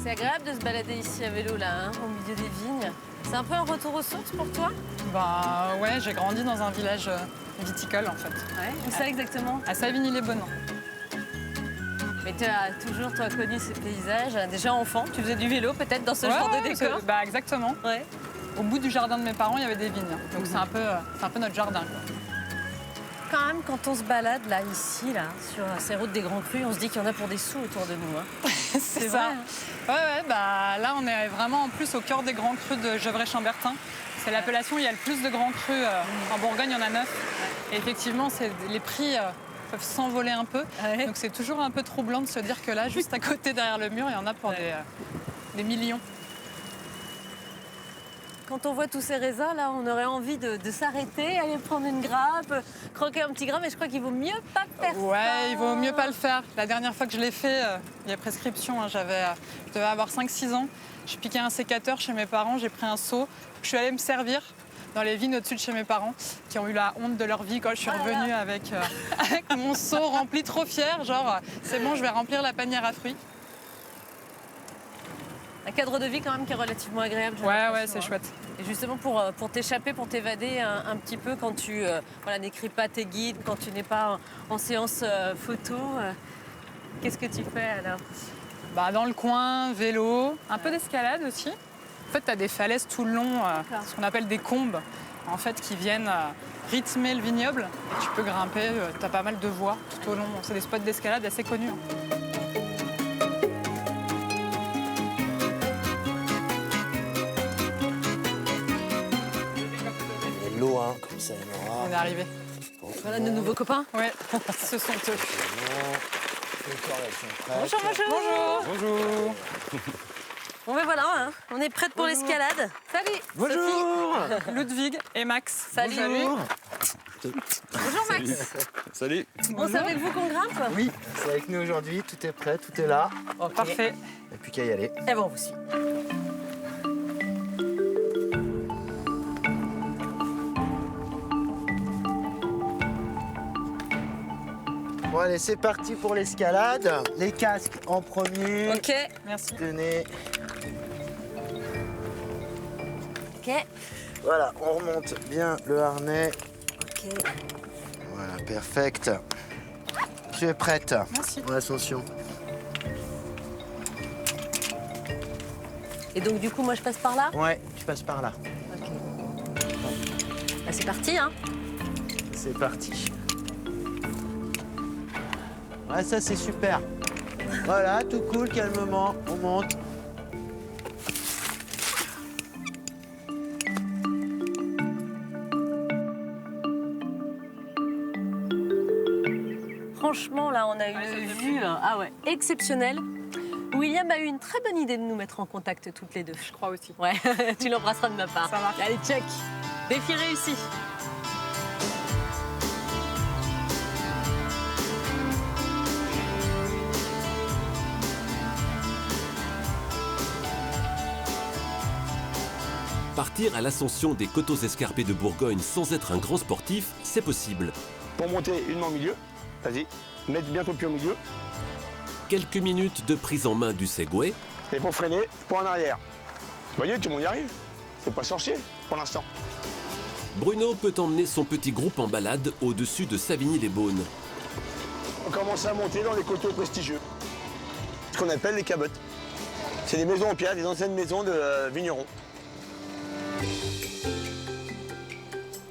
S1: C'est agréable de se balader ici à vélo, là, hein, au milieu des vignes. C'est un peu un retour aux sources pour toi?
S15: Bah ouais, j'ai grandi dans un village viticole en fait.
S1: Ouais. Où ça exactement?
S15: À Savigny-les-Baudins.
S1: Mais tu as toujours, toi, connu ces paysages. Déjà enfant, tu faisais du vélo peut-être dans ce genre de décor?
S15: Bah exactement.
S1: Ouais.
S15: Au bout du jardin de mes parents, il y avait des vignes. Donc c'est un peu notre jardin, quoi.
S1: Quand même, quand on se balade là, ici, là, sur ces routes des Grands Crus, on se dit qu'il y en a pour des sous autour de nous. Hein.
S15: C'est
S1: vrai,
S15: ça.
S1: hein.
S15: Ouais, bah là, on est vraiment en plus au cœur des Grands Crus de Gevrey-Chambertin. C'est l'appellation où il y a le plus de Grands Crus. En Bourgogne, il y en a 9. Et effectivement, les prix peuvent s'envoler un peu.
S1: Ouais.
S15: Donc c'est toujours un peu troublant de se dire que là, juste à côté, derrière le mur, il y en a pour des millions.
S1: Quand on voit tous ces raisins, là, on aurait envie de s'arrêter, aller prendre une grappe, croquer un petit grain, mais je crois qu'il vaut mieux pas faire ça.
S15: Ouais, il vaut mieux pas le faire. La dernière fois que je l'ai fait, il y a prescription, hein, je devais avoir 5-6 ans. J'ai piqué un sécateur chez mes parents, j'ai pris un seau, je suis allée me servir dans les vignes au-dessus de chez mes parents, qui ont eu la honte de leur vie quand je suis revenue avec mon seau rempli trop fier, genre c'est bon, je vais remplir la panière à fruits.
S1: Un cadre de vie quand même qui est relativement agréable.
S15: Ouais, c'est chouette.
S1: Et justement pour t'échapper, pour t'évader un petit peu quand tu n'écris pas tes guides, quand tu n'es pas en séance photo, qu'est-ce que tu fais alors?
S15: Bah, dans le coin, vélo, un peu d'escalade aussi. En fait, tu as des falaises tout le long, ce qu'on appelle des combes, en fait, qui viennent rythmer le vignoble. Et tu peux grimper, tu as pas mal de voies tout au long. C'est des spots d'escalade assez connus. Hein.
S8: L'eau, hein, comme ça, il y en aura.
S15: On est arrivé.
S1: Voilà nos nouveaux copains.
S15: Ouais, ce sont eux.
S1: Bonjour, bonjour.
S15: Bonjour.
S1: Bon ben voilà, hein, on est prête pour l'escalade. Salut.
S15: Bonjour. Ludwig et Max.
S1: Salut.
S15: Bonjour.
S1: Bonjour Max.
S6: Salut.
S1: Bon, c'est avec vous qu'on grimpe?
S8: Oui, c'est avec nous aujourd'hui, tout est prêt, tout est là.
S1: Okay.
S15: Parfait.
S8: Il n'y a plus qu'à y aller.
S1: Et bon, on vous suit.
S8: Bon allez, c'est parti pour l'escalade. Les casques en premier.
S1: Ok.
S15: Merci.
S8: Tenez.
S1: Ok.
S8: Voilà, on remonte bien le harnais.
S1: Ok.
S8: Voilà, perfect. Tu es prête?
S15: Merci.
S8: Pour l'ascension.
S1: Et donc du coup, moi je passe par là?
S8: Ouais, tu passes par là.
S1: Ok. Bah, c'est parti, hein?
S8: C'est parti. Ouais, ça c'est super. Voilà, tout cool, calmement, on monte.
S1: Franchement, là, on a une vue exceptionnelle. William a eu une très bonne idée de nous mettre en contact toutes les deux.
S15: Je crois aussi.
S1: Ouais, tu l'embrasseras de ma part.
S15: Ça marche.
S1: Allez, check. Défi réussi.
S2: Partir à l'ascension des coteaux escarpés de Bourgogne sans être un grand sportif, c'est possible.
S21: Pour monter, une main au milieu. Vas-y, mettre bien ton pied au milieu.
S2: Quelques minutes de prise en main du Segway.
S21: Et pour freiner, pour en arrière. Vous voyez, tout le monde y arrive. C'est pas sorcier pour l'instant.
S2: Bruno peut emmener son petit groupe en balade au-dessus de Savigny-les-Beaunes.
S21: On commence à monter dans les coteaux prestigieux, ce qu'on appelle les cabottes. C'est des maisons en pierre, des anciennes maisons de vignerons.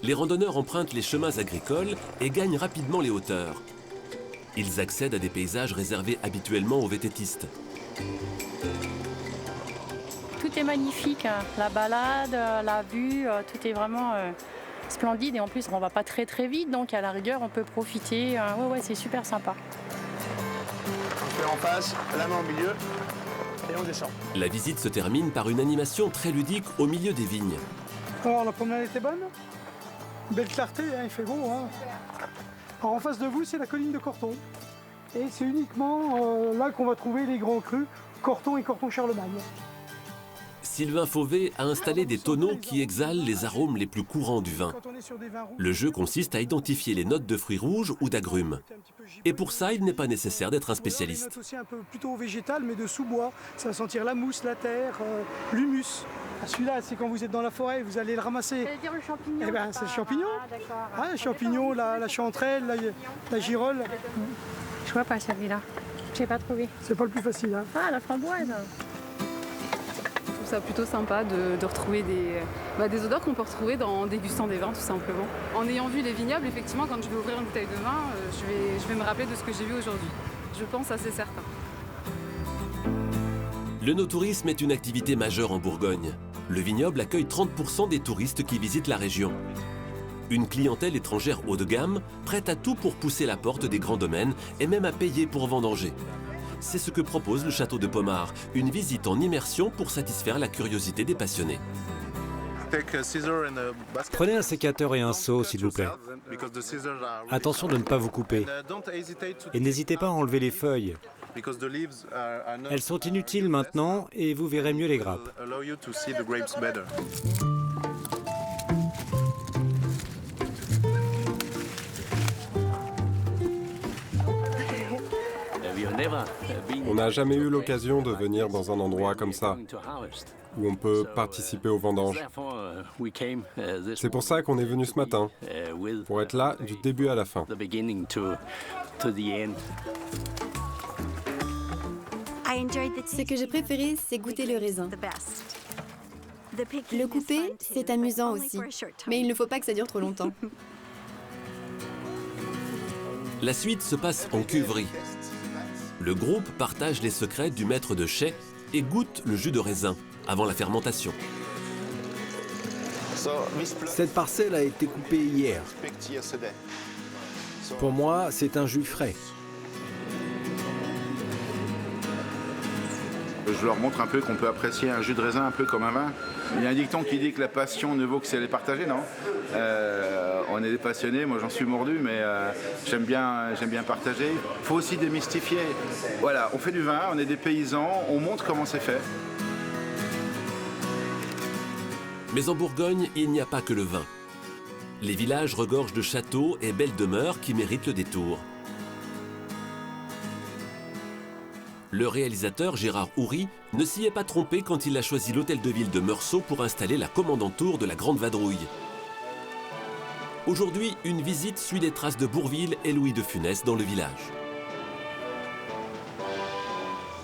S2: Les randonneurs empruntent les chemins agricoles et gagnent rapidement les hauteurs. Ils accèdent à des paysages réservés habituellement aux vététistes.
S9: Tout est magnifique, hein. La balade, la vue, tout est vraiment splendide. Et en plus, on va pas très très vite, donc à la rigueur, on peut profiter. Ouais, c'est super sympa.
S21: On fait en face, la main au milieu, et on descend.
S2: La visite se termine par une animation très ludique au milieu des vignes.
S10: Alors, la promenade était bonne. Belle clarté, hein, il fait beau. Hein. Alors, en face de vous, c'est la colline de Corton. Et c'est uniquement là qu'on va trouver les grands crus, Corton et Corton-Charlemagne.
S2: Sylvain Fauvet a installé des tonneaux qui exhalent les arômes les plus courants du vin. Le jeu consiste à identifier les notes de fruits rouges ou d'agrumes. Et pour ça, il n'est pas nécessaire d'être un spécialiste.
S10: Des notes aussi un peu plutôt végétales, mais de sous-bois. Ça va sentir la mousse, la terre, l'humus. Celui-là, c'est quand vous êtes dans la forêt, vous allez le ramasser.
S9: Ça veut dire le champignon?
S10: Eh ben, c'est le champignon.
S9: Ah, d'accord.
S10: Ah, le champignon, la chanterelle, la girole.
S9: Je vois pas celui-là. Je n'ai pas trouvé.
S10: C'est pas le plus facile. Hein.
S9: Ah, la framboise.
S15: Je trouve ça plutôt sympa de retrouver des odeurs qu'on peut retrouver en dégustant des vins, tout simplement. En ayant vu les vignobles, effectivement, quand je vais ouvrir une bouteille de vin, je vais me rappeler de ce que j'ai vu aujourd'hui. Je pense assez certain.
S2: Le no-tourisme est une activité majeure en Bourgogne. Le vignoble accueille 30% des touristes qui visitent la région. Une clientèle étrangère haut de gamme, prête à tout pour pousser la porte des grands domaines et même à payer pour vendanger. C'est ce que propose le château de Pommard, une visite en immersion pour satisfaire la curiosité des passionnés.
S23: Prenez un sécateur et un seau, s'il vous plaît. Attention de ne pas vous couper. Et n'hésitez pas à enlever les feuilles. Elles sont inutiles maintenant et vous verrez mieux les grappes.
S24: On n'a jamais eu l'occasion de venir dans un endroit comme ça, où on peut participer aux vendanges. C'est pour ça qu'on est venu ce matin, pour être là du début à la fin.
S16: Ce que j'ai préféré, c'est goûter le raisin. Le couper, c'est amusant aussi, mais il ne faut pas que ça dure trop longtemps.
S2: La suite se passe en cuverie. Le groupe partage les secrets du maître de chai et goûte le jus de raisin avant la fermentation.
S23: Cette parcelle a été coupée hier. Pour moi, c'est un jus frais.
S25: Je leur montre un peu qu'on peut apprécier un jus de raisin un peu comme un vin. Il y a un dicton qui dit que la passion ne vaut que si elle est partagée, non? On est des passionnés, moi j'en suis mordu, mais j'aime bien partager. Il faut aussi démystifier. Voilà, on fait du vin, on est des paysans, on montre comment c'est fait.
S2: Mais en Bourgogne, il n'y a pas que le vin. Les villages regorgent de châteaux et belles demeures qui méritent le détour. Le réalisateur Gérard Houry ne s'y est pas trompé quand il a choisi l'hôtel de ville de Meursault pour installer la commandantour de la Grande Vadrouille. Aujourd'hui, une visite suit les traces de Bourvil et Louis de Funès dans le village.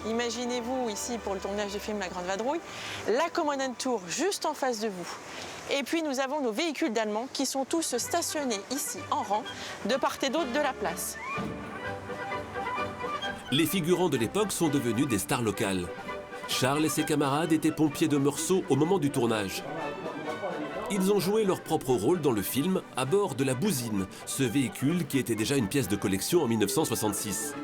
S26: Imaginez-vous ici, pour le tournage du film La Grande Vadrouille, la commandantour juste en face de vous. Et puis nous avons nos véhicules d'Allemands qui sont tous stationnés ici en rang, de part et d'autre de la place.
S2: Les figurants de l'époque sont devenus des stars locales. Charles et ses camarades étaient pompiers de Meursault au moment du tournage. Ils ont joué leur propre rôle dans le film à bord de la Bousine, ce véhicule qui était déjà une pièce de collection en 1966.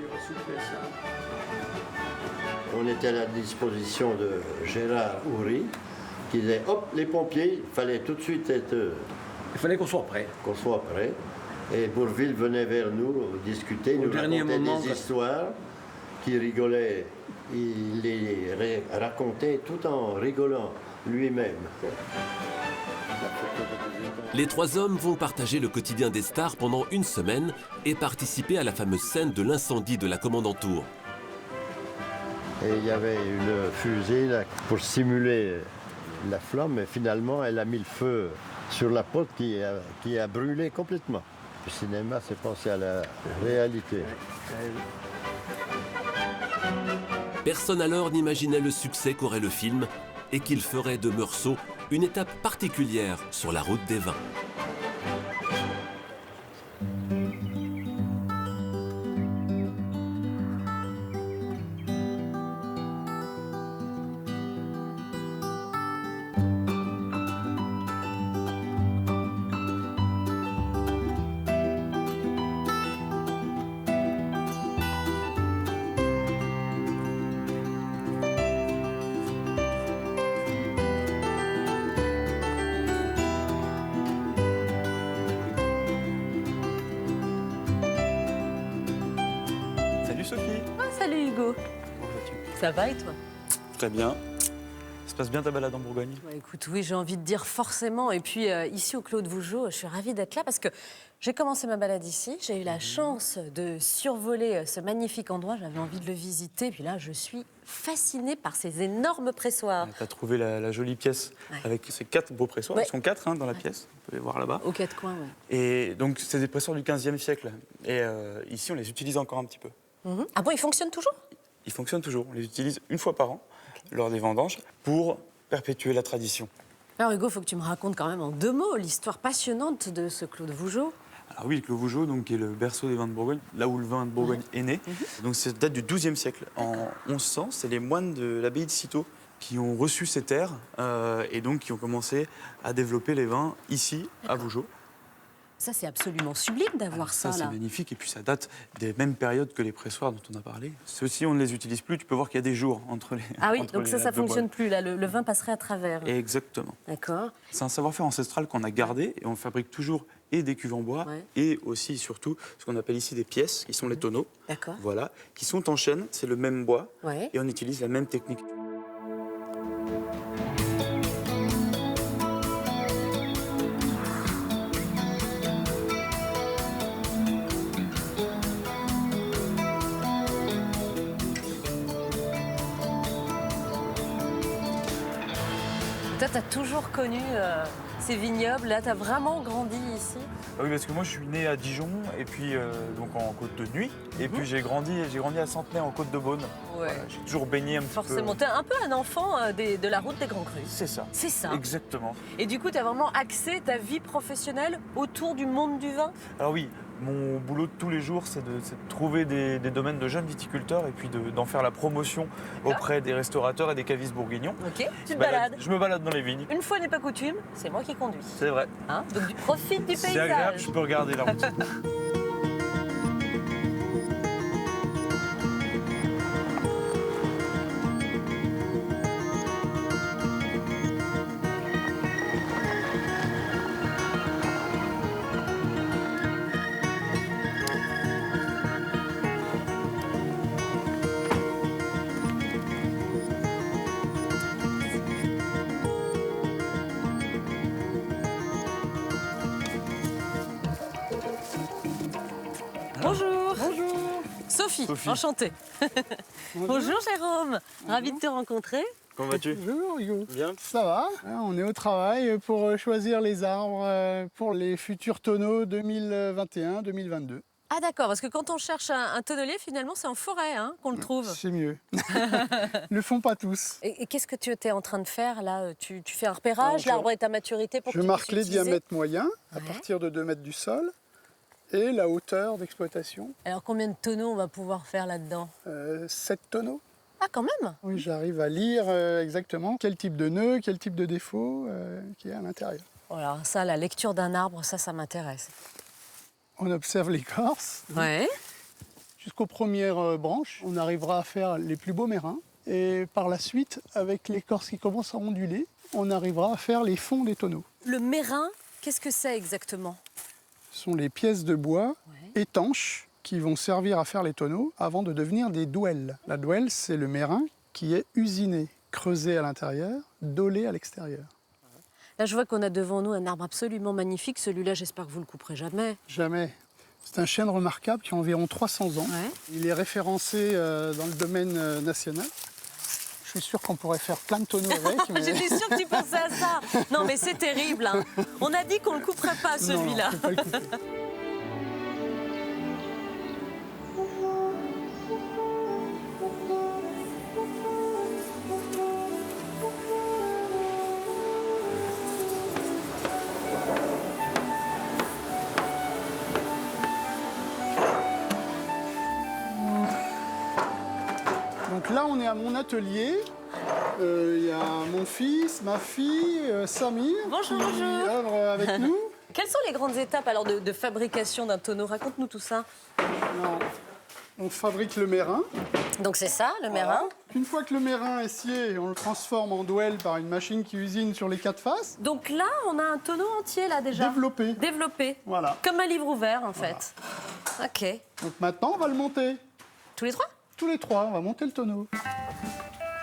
S27: On était à la disposition de Gérard Houry, qui disait hop, les pompiers, il fallait tout de suite être.
S23: Il fallait qu'on soit prêt.
S27: Qu'on soit prêt. Et Bourvil venait vers nous discuter, nous racontait des histoires qui rigolaient. Il les racontait tout en rigolant. lui-même.
S2: Les 3 hommes vont partager le quotidien des stars pendant une semaine et participer à la fameuse scène de l'incendie de la Kommandantur.
S27: Et il y avait une fusée là, pour simuler la flamme, et finalement elle a mis le feu sur la porte qui a brûlé complètement. Le cinéma s'est pensé à la réalité.
S2: Personne alors n'imaginait le succès qu'aurait le film et qu'il ferait de Meursault une étape particulière sur la route des vins.
S6: Salut Sophie.
S1: Ah, salut Hugo. Ça va et toi?
S6: Très bien. Ça se passe bien ta balade en Bourgogne?
S1: Bah, écoute, oui, j'ai envie de dire forcément. Et puis ici au Clos de Vougeot, je suis ravie d'être là parce que j'ai commencé ma balade ici. J'ai eu la chance de survoler ce magnifique endroit. J'avais envie de le visiter. Puis là, je suis fascinée par ces énormes pressoirs.
S6: Tu as trouvé la jolie pièce avec ces 4 beaux pressoirs.
S1: Ouais.
S6: Ils sont 4 dans la pièce. On peut les voir là-bas.
S1: Aux 4 coins, oui.
S6: Et donc, c'est des pressoirs du 15e siècle. Et ici, on les utilise encore un petit peu.
S1: Ah bon, ils fonctionnent toujours?
S6: Ils fonctionnent toujours. On les utilise une fois par an, lors des vendanges, pour perpétuer la tradition.
S1: Alors Hugo, il faut que tu me racontes quand même en 2 mots l'histoire passionnante de ce Clos de Vougeot.
S6: Alors oui, le Clos Vougeot, donc, qui est le berceau des vins de Bourgogne, là où le vin de Bourgogne est né. Donc ça date du XIIe siècle. En 1100, c'est les moines de l'abbaye de Cîteaux qui ont reçu ces terres et donc qui ont commencé à développer les vins ici, à Vougeot.
S1: Ça, c'est absolument sublime d'avoir ça,
S6: C'est
S1: là.
S6: magnifique. Et puis ça date des mêmes périodes que les pressoirs dont on a parlé. Ceux-ci, on ne les utilise plus. Tu peux voir qu'il y a des jours entre les.
S1: Ah oui,
S6: entre
S1: donc
S6: les
S1: ça
S6: lattes de
S1: fonctionne
S6: bois.
S1: plus, là. Le vin passerait à travers.
S6: Exactement.
S1: D'accord.
S6: C'est un savoir-faire ancestral qu'on a gardé et on fabrique toujours et des cuves en bois et aussi, surtout, ce qu'on appelle ici des pièces, qui sont les tonneaux.
S1: D'accord.
S6: Voilà, qui sont en chêne, c'est le même bois
S1: Ouais.
S6: et on utilise la même technique.
S1: Toi, tu as toujours connu ces vignobles. Là, tu as vraiment grandi ici.
S6: Ah oui, parce que moi, je suis né à Dijon et puis donc en Côte de Nuit. Et puis j'ai grandi à Centenay en Côte de Beaune.
S1: Ouais.
S6: Voilà, j'ai toujours baigné un petit peu.
S1: Forcément. Tu es un peu un enfant de la route des Grands Crus.
S6: C'est ça.
S1: C'est ça.
S6: Exactement.
S1: Et du coup, tu as vraiment axé ta vie professionnelle autour du monde du vin?
S6: Alors oui, mon boulot de tous les jours, c'est de trouver des domaines de jeunes viticulteurs et puis d'en faire la promotion auprès des restaurateurs et des cavistes bourguignons.
S1: Ok, tu te balades.
S6: Je me balade dans les vignes.
S1: Une fois n'est pas coutume, c'est moi qui conduis.
S6: C'est vrai.
S1: Hein, donc profite du paysage.
S6: C'est agréable, je peux regarder la route.
S1: Bonjour. Bonjour. Sophie, enchantée. Bonjour Jérôme, ravi de te rencontrer.
S6: Comment vas-tu?
S10: Bonjour Hugo.
S6: Bien.
S10: Ça va, on est au travail pour choisir les arbres pour les futurs tonneaux 2021-2022.
S1: Ah d'accord, parce que quand on cherche un tonnelier, finalement, c'est en forêt qu'on le trouve.
S10: C'est mieux. Le font pas tous.
S1: Et qu'est-ce que tu étais en train de faire là? Tu fais un repérage, l'arbre est à maturité pour que
S10: Je
S1: tu
S10: marque
S1: puisses
S10: les
S1: l'utiliser.
S10: diamètres moyens à partir de 2 mètres du sol et la hauteur d'exploitation.
S1: Alors combien de tonneaux on va pouvoir faire là-dedans?
S10: 7 tonneaux.
S1: Ah quand même?
S10: Oui, j'arrive à lire exactement quel type de nœud, quel type de défaut qu'il y a à l'intérieur.
S1: Alors ça, la lecture d'un arbre, ça m'intéresse.
S10: On observe l'écorce.
S1: Ouais.
S10: Jusqu'aux premières branches, on arrivera à faire les plus beaux mérins. Et par la suite, avec l'écorce qui commence à onduler, on arrivera à faire les fonds des tonneaux.
S1: Le mérin, qu'est-ce que c'est exactement?
S10: Ce sont les pièces de bois étanches qui vont servir à faire les tonneaux avant de devenir des douelles. La douelle, c'est le mérin qui est usiné. creusé à l'intérieur, daulé à l'extérieur.
S1: Là, je vois qu'on a devant nous un arbre absolument magnifique. Celui-là, j'espère que vous ne le couperez jamais.
S10: Jamais. C'est un chêne remarquable qui a environ 300 ans.
S1: Ouais.
S10: Il est référencé dans le domaine national. Je suis sûr qu'on pourrait faire plein de tonneaux avec. Mais...
S1: J'étais sûre que tu pensais à ça. Non, mais c'est terrible. Hein. On a dit qu'on ne le couperait pas, celui-là.
S10: Non, on peut pas le couper. Donc là, on est à mon atelier. Il y a mon fils, ma fille, Samir,
S1: Bonjour,
S10: qui œuvre avec nous.
S1: Quelles sont les grandes étapes alors de fabrication d'un tonneau? Raconte-nous tout ça.
S10: Alors, on fabrique le mérin.
S1: Donc c'est ça, le mérin.
S10: Une fois que le mérin est scié, on le transforme en douelle par une machine qui usine sur les 4 faces.
S1: Donc là, on a un tonneau entier là déjà.
S10: Développé.
S1: Développé.
S10: Voilà.
S1: Comme un livre ouvert en fait. Ok.
S10: Donc maintenant, on va le monter.
S1: Tous les 3?
S10: Tous les 3, on va monter le tonneau.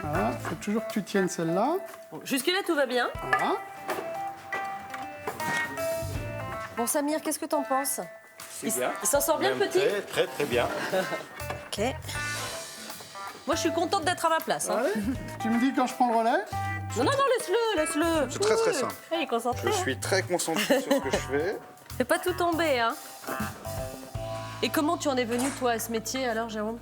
S10: Voilà, il faut toujours que tu tiennes celle-là.
S1: Bon, jusque-là, tout va bien.
S10: Voilà.
S1: Bon, Samir, qu'est-ce que t'en penses?
S6: C'est bien.
S1: Il s'en sort bien, le petit?
S6: Très bien.
S1: Ok. Moi, je suis contente d'être à ma place. Hein.
S10: Ouais. Tu me dis quand je prends le relais?
S1: Non, laisse-le.
S25: C'est très simple.
S1: Il est concentré.
S25: Je suis très concentré sur ce que je fais.
S1: Fais pas tout tomber, hein. Et comment tu en es venu, toi, à ce métier, alors, Jérôme?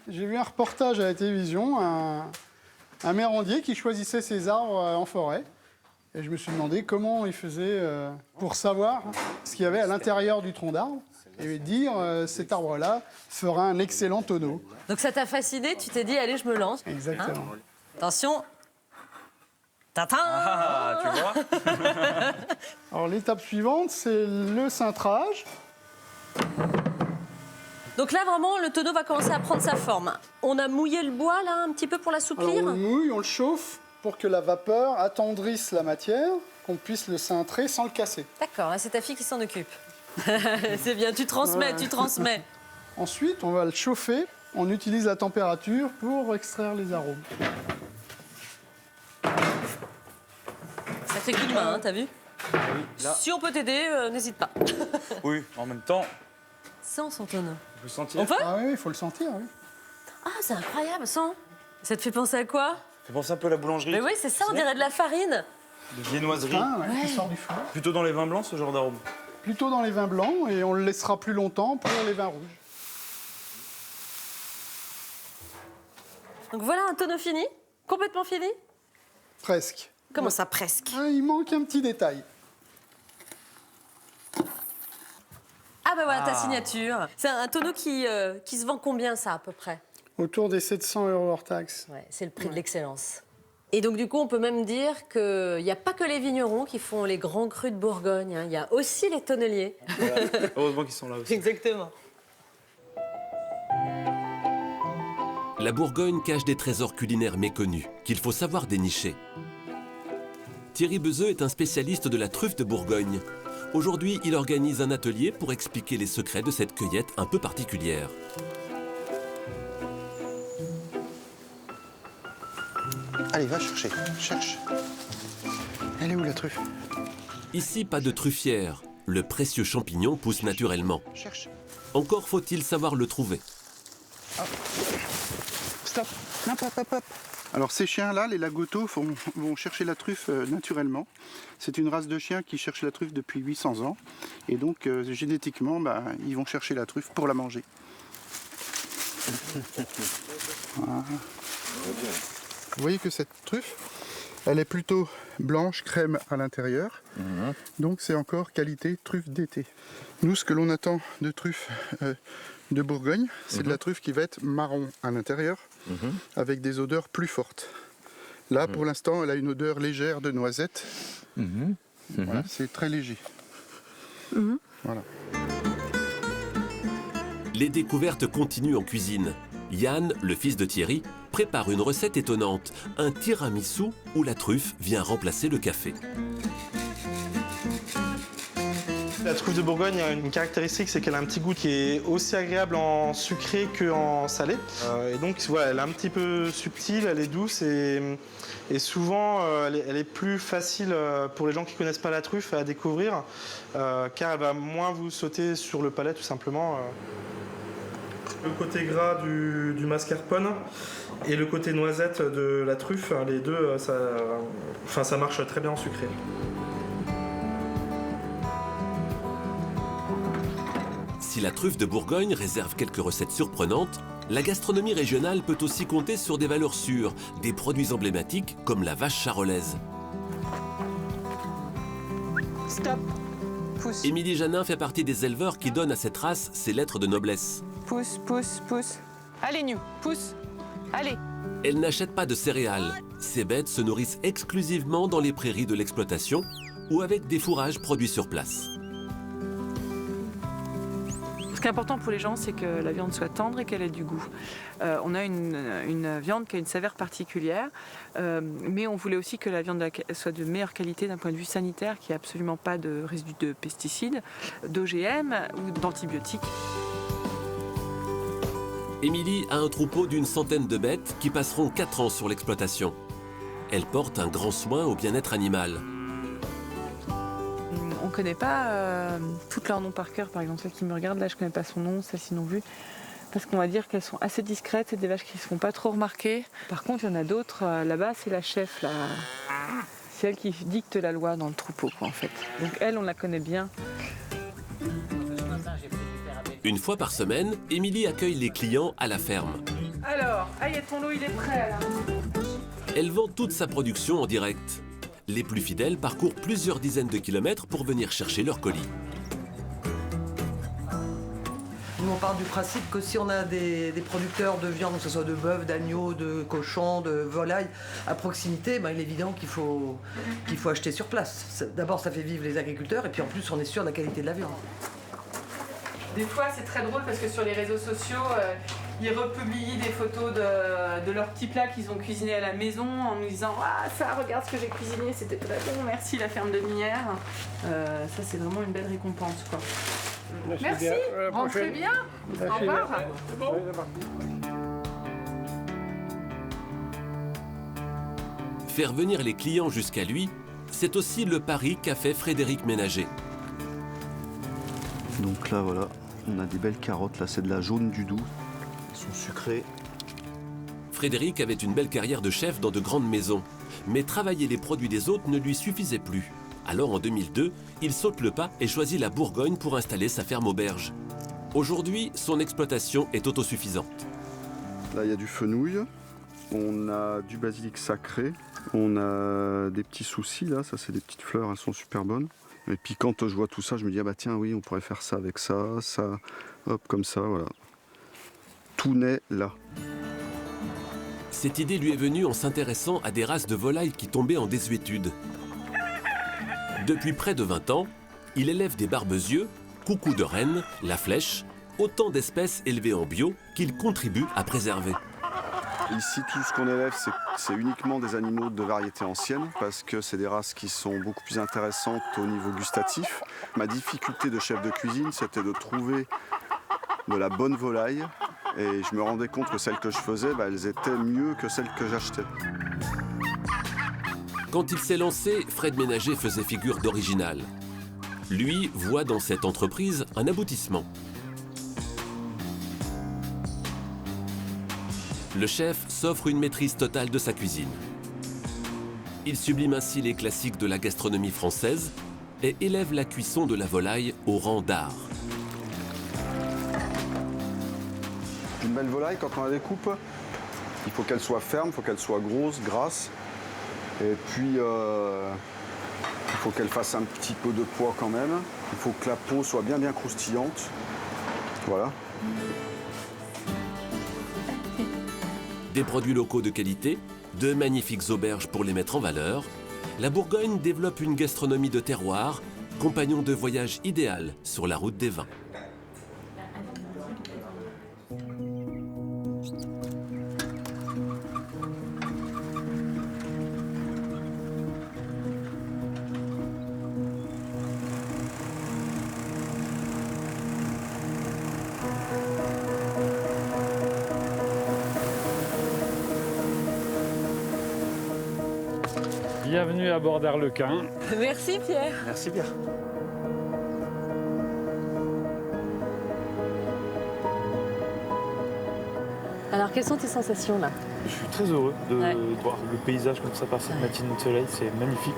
S10: J'ai vu un reportage à la télévision, un mérandier qui choisissait ses arbres en forêt. Et je me suis demandé comment il faisait pour savoir ce qu'il y avait à l'intérieur du tronc d'arbre et dire cet arbre-là fera un excellent tonneau.
S1: Donc ça t'a fasciné, tu t'es dit, allez, je me lance.
S10: Exactement.
S1: Hein? Attention. Tatin!
S6: Tu vois.
S10: Alors l'étape suivante, c'est le cintrage.
S1: Donc là, vraiment, le tonneau va commencer à prendre sa forme. On a mouillé le bois, là, un petit peu pour l'assouplir?
S10: Alors on le mouille, on le chauffe pour que la vapeur attendrisse la matière, qu'on puisse le cintrer sans le casser.
S1: D'accord, là, c'est ta fille qui s'en occupe. C'est bien, tu transmets.
S10: Ensuite, on va le chauffer. On utilise la température pour extraire les arômes.
S1: Sacré coup de main, hein, t'as vu?
S6: Oui, là.
S1: Si on peut t'aider, n'hésite pas.
S6: Oui, en même temps,
S1: Sans son tonneau.
S6: il faut sentir.
S1: On peut?
S10: Ah oui, il faut le sentir, oui.
S1: Ah, c'est incroyable, sans. Ça te fait penser à quoi?
S6: Ça fait penser un peu à la boulangerie.
S1: Mais oui, c'est ça, on dirait de la farine.
S6: De viennoiserie.
S10: Ah, ouais, qui sort du four.
S6: Plutôt dans les vins blancs, ce genre d'arôme.
S10: Plutôt dans les vins blancs, et on le laissera plus longtemps pour les vins rouges.
S1: Donc voilà un tonneau fini, complètement fini.
S10: Presque.
S1: Comment ça, presque?
S10: Ah, il manque un petit détail.
S1: Ah ben voilà, ta signature. C'est un tonneau qui se vend combien, ça, à peu près?
S10: Autour des 700 € hors taxe.
S1: Ouais, c'est le prix de l'excellence. Et donc, du coup, on peut même dire qu'il n'y a pas que les vignerons qui font les grands crus de Bourgogne. Hein. Il y a aussi les tonneliers.
S6: Voilà. Heureusement qu'ils sont là aussi.
S1: Exactement.
S2: La Bourgogne cache des trésors culinaires méconnus qu'il faut savoir dénicher. Thierry Bezeux est un spécialiste de la truffe de Bourgogne. Aujourd'hui, il organise un atelier pour expliquer les secrets de cette cueillette un peu particulière.
S25: Allez, va chercher. Cherche. Elle est où la truffe?
S2: Ici, pas de truffière. Le précieux champignon pousse naturellement.
S25: Cherche.
S2: Encore faut-il savoir le trouver.
S25: Stop. Non, hop. Alors ces chiens-là, les Lagotto, vont chercher la truffe naturellement. C'est une race de chiens qui cherche la truffe depuis 800 ans. Et donc, génétiquement, ils vont chercher la truffe pour la manger. Voilà. Vous voyez que cette truffe, elle est plutôt blanche, crème à l'intérieur. Donc c'est encore qualité truffe d'été. Nous, ce que l'on attend de truffe de Bourgogne, c'est de la truffe qui va être marron à l'intérieur, avec des odeurs plus fortes. Là, pour l'instant, elle a une odeur légère de noisette. Voilà, c'est très léger. Voilà.
S2: Les découvertes continuent en cuisine. Yann, le fils de Thierry, prépare une recette étonnante, un tiramisu où la truffe vient remplacer le café.
S3: La truffe de Bourgogne a une caractéristique, c'est qu'elle a un petit goût qui est aussi agréable en sucré qu'en salé. Et donc voilà, elle est un petit peu subtile, elle est douce et souvent elle est plus facile pour les gens qui ne connaissent pas la truffe à découvrir, car elle va moins vous sauter sur le palais tout simplement. Le côté gras du mascarpone et le côté noisette de la truffe, les deux, ça marche très bien en sucré.
S2: Si la truffe de Bourgogne réserve quelques recettes surprenantes, la gastronomie régionale peut aussi compter sur des valeurs sûres, des produits emblématiques comme la vache charolaise.
S26: Stop. Pousse.
S2: Émilie Janin fait partie des éleveurs qui donnent à cette race ses lettres de noblesse.
S26: Pousse, pousse, pousse. Allez, New, pousse. Allez.
S2: Elle n'achète pas de céréales. Ces bêtes se nourrissent exclusivement dans les prairies de l'exploitation ou avec des fourrages produits sur place.
S4: Ce qui est important pour les gens, c'est que la viande soit tendre et qu'elle ait du goût. On a une viande qui a une saveur particulière, mais on voulait aussi que la viande soit de meilleure qualité d'un point de vue sanitaire, qu'il n'y ait absolument pas de résidus de pesticides, d'OGM ou d'antibiotiques.
S2: Émilie a un troupeau d'une centaine de bêtes qui passeront 4 ans sur l'exploitation. Elle porte un grand soin au bien-être animal.
S4: On ne connaît pas toutes leurs noms par cœur. Par exemple, celle qui me regarde là, je ne connais pas son nom, celle-ci non plus. Parce qu'on va dire qu'elles sont assez discrètes, c'est des vaches qui ne se font pas trop remarquer. Par contre, il y en a d'autres. Là-bas, c'est la chef. C'est elle qui dicte la loi dans le troupeau, quoi, en fait. Donc elle, on la connaît bien.
S2: Une fois par semaine, Émilie accueille les clients à la ferme.
S4: Alors, ton lot, il est prêt, là.
S2: Elle vend toute sa production en direct. Les plus fidèles parcourent plusieurs dizaines de kilomètres pour venir chercher leur colis.
S5: Nous, on part du principe que si on a des producteurs de viande, que ce soit de bœuf, d'agneau, de cochon, de volaille, à proximité, il est évident qu'il faut acheter sur place. D'abord, ça fait vivre les agriculteurs, et puis en plus, on est sûr de la qualité de la viande.
S4: Des fois, c'est très drôle parce que sur les réseaux sociaux, ils republient des photos de leurs petits plats qu'ils ont cuisinés à la maison en nous disant « Ah, ça, regarde ce que j'ai cuisiné, c'était très bon, merci la ferme de Minière ». Ça, c'est vraiment une belle récompense, quoi. Merci, rentrez bien. Au revoir.
S2: Faire venir les clients jusqu'à lui, c'est aussi le pari qu'a fait Frédéric Ménager.
S11: Donc là, voilà, on a des belles carottes. Là, c'est de la jaune du Doubs. Elles sont sucrées.
S2: Frédéric avait une belle carrière de chef dans de grandes maisons. Mais travailler les produits des autres ne lui suffisait plus. Alors en 2002, il saute le pas et choisit la Bourgogne pour installer sa ferme auberge. Aujourd'hui, son exploitation est autosuffisante.
S11: Là, il y a du fenouil. On a du basilic sacré. On a des petits soucis, là. Ça, c'est des petites fleurs, elles sont super bonnes. Et puis quand je vois tout ça, je me dis, ah bah tiens, oui, on pourrait faire ça avec ça, ça, hop, comme ça, voilà. Tout naît là.
S2: Cette idée lui est venue en s'intéressant à des races de volailles qui tombaient en désuétude. Depuis près de 20 ans, il élève des barbezieux, coucous de rennes, la flèche, autant d'espèces élevées en bio qu'il contribue à préserver.
S11: Ici, tout ce qu'on élève, c'est uniquement des animaux de variété ancienne, parce que c'est des races qui sont beaucoup plus intéressantes au niveau gustatif. Ma difficulté de chef de cuisine, c'était de trouver de la bonne volaille, et je me rendais compte que celles que je faisais, elles étaient mieux que celles que j'achetais.
S2: Quand il s'est lancé, Fred Ménager faisait figure d'original. Lui voit dans cette entreprise un aboutissement. Le chef s'offre une maîtrise totale de sa cuisine. Il sublime ainsi les classiques de la gastronomie française et élève la cuisson de la volaille au rang d'art.
S11: Une belle volaille, quand on la découpe, il faut qu'elle soit ferme, il faut qu'elle soit grosse, grasse. Et puis, il faut qu'elle fasse un petit peu de poids quand même. Il faut que la peau soit bien croustillante. Voilà.
S2: Des produits locaux de qualité, de magnifiques auberges pour les mettre en valeur, la Bourgogne développe une gastronomie de terroir, compagnon de voyage idéal sur la route des vins.
S12: Bienvenue à bord d'Arlequin.
S1: Merci Pierre.
S6: Merci Pierre.
S1: Alors, quelles sont tes sensations là?
S6: Je suis très heureux de voir le paysage comme ça par cette matinée de soleil, c'est magnifique.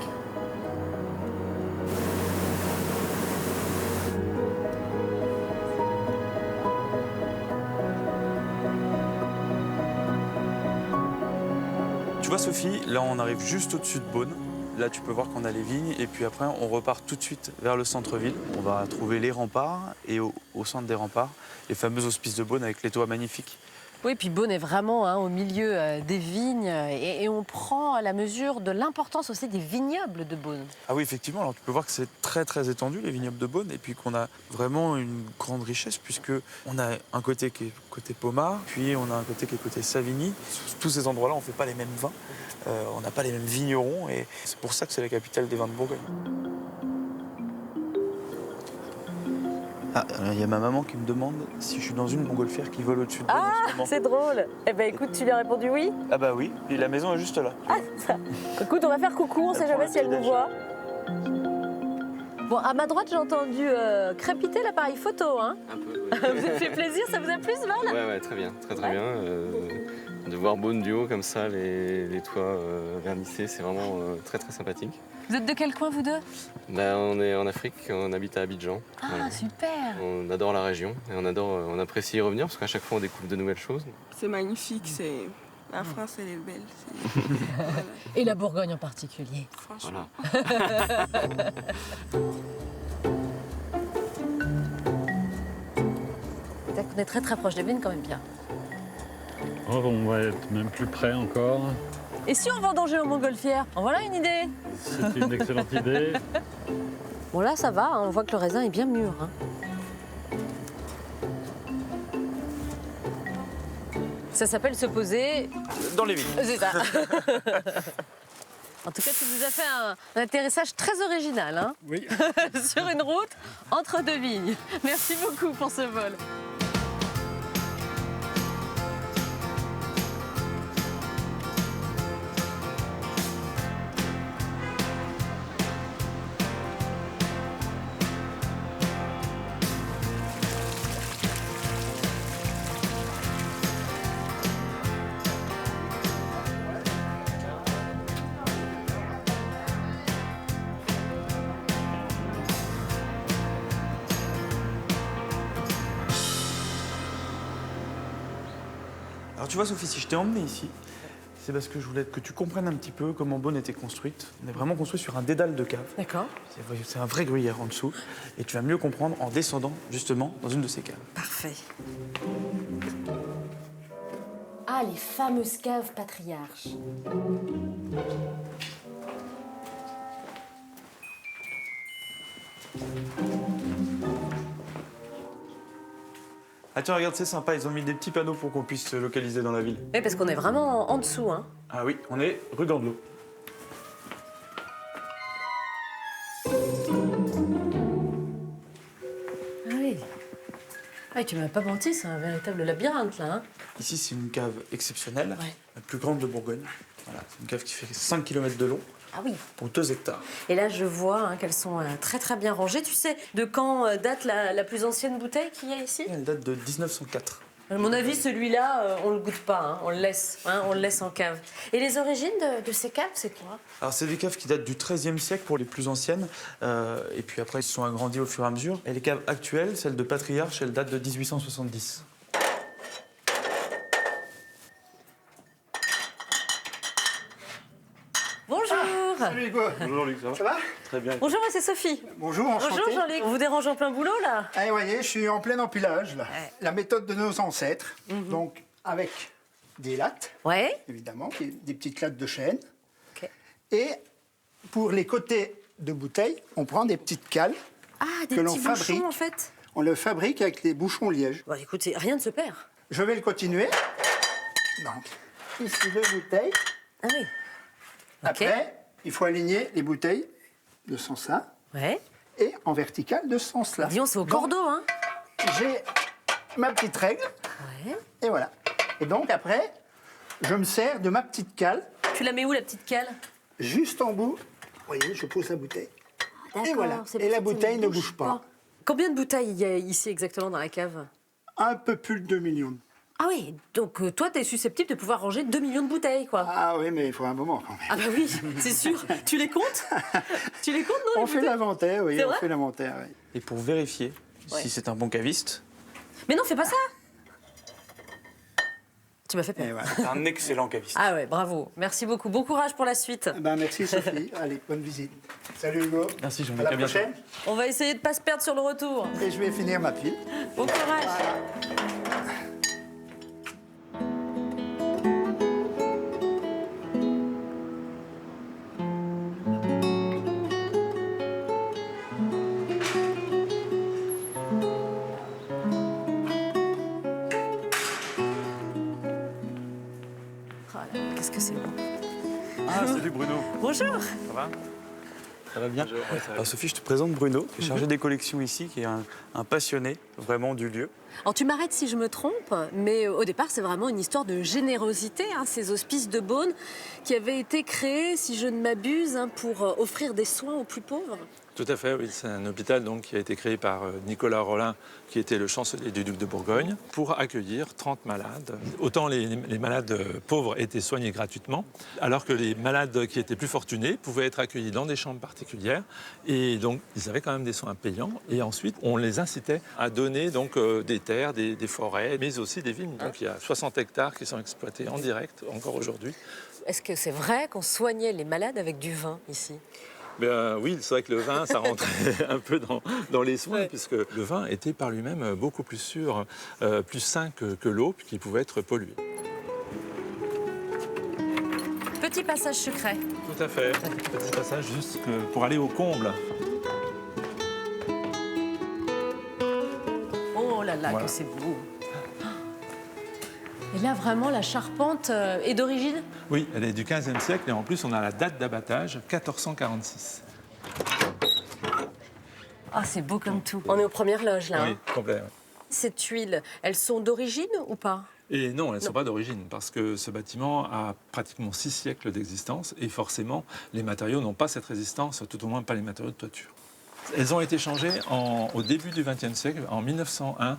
S6: Tu vois Sophie, là on arrive juste au-dessus de Beaune. Là tu peux voir qu'on a les vignes et puis après on repart tout de suite vers le centre-ville. On va trouver les remparts et au centre des remparts, les fameux hospices de Beaune avec les toits magnifiques.
S1: Oui, puis Beaune est vraiment au milieu des vignes et on prend la mesure de l'importance aussi des vignobles de Beaune.
S6: Ah oui, effectivement, alors tu peux voir que c'est très très étendu les vignobles de Beaune et puis qu'on a vraiment une grande richesse puisque on a un côté qui est côté Pommard, puis on a un côté qui est côté Savigny. Sur tous ces endroits-là, on ne fait pas les mêmes vins, on n'a pas les mêmes vignerons et c'est pour ça que c'est la capitale des vins de Bourgogne. Ah, il y a ma maman qui me demande si je suis dans une montgolfière qui vole au-dessus de Beaune en ce moment.
S1: C'est drôle. Eh ben écoute, tu lui as répondu oui.
S6: Ah bah oui, et la maison est juste là.
S1: Ah, ça. Écoute, on va faire coucou, on sait jamais si elle nous voit. Bon, à ma droite, j'ai entendu crépiter l'appareil photo, hein.
S13: Un peu,
S1: oui. Vous avez fait plaisir, ça vous a plu ce vol?
S13: Ouais, très bien, très bien. De voir Beaune du haut comme ça, les toits vernissés, c'est vraiment très très sympathique.
S1: Vous êtes de quel coin, vous deux?
S13: On est en Afrique, on habite à Abidjan.
S1: Ah, voilà. Super.
S13: On adore la région et on apprécie y revenir parce qu'à chaque fois on découvre de nouvelles choses.
S14: C'est magnifique, la France elle est belle.
S1: Voilà. Et la Bourgogne en particulier.
S14: Franchement.
S13: Voilà.
S1: On est très très proche des vignes quand même, Pierre.
S12: Oh, on va être même plus près encore.
S1: Et si on vendangeait aux montgolfières? En voilà une idée.
S12: C'est une excellente idée.
S1: Bon là ça va, hein, on voit que le raisin est bien mûr. Hein. Ça s'appelle se poser...
S6: Dans les vignes.
S1: C'est ça. En tout cas, tu nous as fait un atterrissage très original. Hein.
S12: Oui.
S1: Sur une route entre deux vignes. Merci beaucoup pour ce vol.
S6: Alors tu vois Sophie, si je t'ai emmené ici, c'est parce que je voulais que tu comprennes un petit peu comment Beaune était construite. On est vraiment construit sur un dédale de cave.
S1: D'accord.
S6: C'est un vrai gruyère en dessous. Et tu vas mieux comprendre en descendant justement dans une de ces caves.
S1: Parfait. Ah, les fameuses caves patriarches.
S6: Ah tiens, regarde, c'est sympa, ils ont mis des petits panneaux pour qu'on puisse se localiser dans la ville.
S1: Oui, parce qu'on est vraiment en dessous. Hein.
S6: Ah oui, on est rue d'Andelot.
S1: Ah oui. Ah, tu m'as pas menti, c'est un véritable labyrinthe là. Hein.
S6: Ici, c'est une cave exceptionnelle, la plus grande de Bourgogne. Voilà, c'est une cave qui fait 5 km de long.
S1: Ah oui.
S6: Pour 2 hectares.
S1: Et là, je vois qu'elles sont très très bien rangées. Tu sais de quand date la plus ancienne bouteille qu'il y a ici?
S6: Elle date de 1904.
S1: À mon avis, celui-là, on le goûte pas, hein. On le laisse, on le laisse en cave. Et les origines de ces caves, c'est quoi?
S6: Alors, c'est des caves qui datent du XIIIe siècle pour les plus anciennes. Et puis après, ils se sont agrandis au fur et à mesure. Et les caves actuelles, celles de Patriarche, elles datent de 1870.
S1: Bonjour.
S17: Salut Hugo.
S6: Bonjour Luc,
S17: ça va?
S6: Très bien.
S1: Bonjour, c'est Sophie.
S17: Bonjour, enchanté.
S1: Bonjour Jean-Luc. On vous dérange en plein boulot là?
S17: Ah, voyez, je suis en plein empilage là. La méthode de nos ancêtres, donc avec des lattes, évidemment, des petites lattes de chêne. Et pour les côtés de bouteilles, on prend des petites cales que l'on fabrique.
S1: Bouchons, en fait.
S17: On le fabrique avec des bouchons liège.
S1: Bon, écoute, rien ne se perd.
S17: Je vais le continuer. Donc, ici les bouteilles.
S1: Ah oui.
S17: Après, il faut aligner les bouteilles de ce sens-là. Et en vertical de ce sens-là.
S1: Disons, c'est au cordeau, hein.
S17: J'ai ma petite règle. Et voilà. Et donc après, je me sers de ma petite cale.
S1: Tu la mets où, la petite cale?
S17: juste en bout, vous voyez, je pose la bouteille.
S1: D'accord,
S17: Et voilà.
S1: c'est
S17: Et
S1: pour
S17: la
S1: ça que ça
S17: bouteille ne bouge pas.
S1: Combien de bouteilles il y a ici exactement dans la cave?
S17: Un peu plus de 2 millions.
S1: Ah oui, donc toi, tu es susceptible de pouvoir ranger 2 millions de bouteilles, quoi.
S17: Ah oui, mais il faut un moment quand même.
S1: Ah bah oui, c'est sûr. Tu les comptes? Tu les comptes, non?
S17: On fait l'inventaire, oui,
S1: C'est
S17: on
S1: vrai
S17: fait l'inventaire. Oui.
S6: Et pour vérifier
S1: Ouais.
S6: si c'est un bon caviste,
S1: Mais non, fais pas ça. Tu m'as fait peur.
S6: c'est un excellent caviste.
S1: Ah ouais, bravo. Merci beaucoup. Bon courage pour la suite.
S17: Ben, merci Sophie. Allez, bonne visite. Salut Hugo.
S6: Merci,
S17: À la prochaine.
S1: On va essayer de pas se perdre sur le retour.
S17: Et je vais finir ma pile.
S1: Bon courage. Oh là là, qu'est-ce que c'est bon.
S6: Ah, salut Bruno.
S1: Bonjour.
S6: Ça va? Ça va bien? Alors Sophie, je te présente Bruno, qui est chargé des collections ici, qui est un passionné vraiment du lieu.
S1: Alors tu m'arrêtes si je me trompe, mais au départ c'est vraiment une histoire de générosité, hein, ces hospices de Beaune qui avaient été créés, si je ne m'abuse, hein, pour offrir des soins aux plus pauvres.
S7: Tout à fait, oui. C'est un hôpital donc, qui a été créé par Nicolas Rollin, qui était le chancelier du duc de Bourgogne, pour accueillir 30 malades. Autant les malades pauvres étaient soignés gratuitement, alors que les malades qui étaient plus fortunés pouvaient être accueillis dans des chambres particulières. Et donc, ils avaient quand même des soins payants. Et ensuite, on les incitait à donner donc, des terres, des forêts, mais aussi des vignes. Donc, il y a 60 hectares qui sont exploités en direct, encore aujourd'hui.
S1: Est-ce que c'est vrai qu'on soignait les malades avec du vin ici?
S7: Oui, c'est vrai que le vin, ça rentrait un peu dans les soins, puisque le vin était par lui-même beaucoup plus sûr, plus sain que l'eau, qui pouvait être polluée.
S1: Petit passage secret.
S7: Tout à fait. Petit passage juste pour aller au comble.
S1: Oh là là,
S7: Voilà.
S1: que c'est beau. Et là, vraiment, la charpente est d'origine?
S7: Oui, elle est du XVe siècle et en plus, on a la date d'abattage, 1446.
S1: Ah, c'est beau comme tout. On est aux premières loges, là.
S7: Oui,
S1: hein.
S7: complet.
S1: Ces tuiles, elles sont d'origine ou pas?
S7: Et non, elles ne sont pas d'origine, parce que ce bâtiment a pratiquement 6 siècles d'existence et forcément, les matériaux n'ont pas cette résistance, tout au moins pas les matériaux de toiture. Elles ont été changées au début du XXe siècle, en 1901-1904.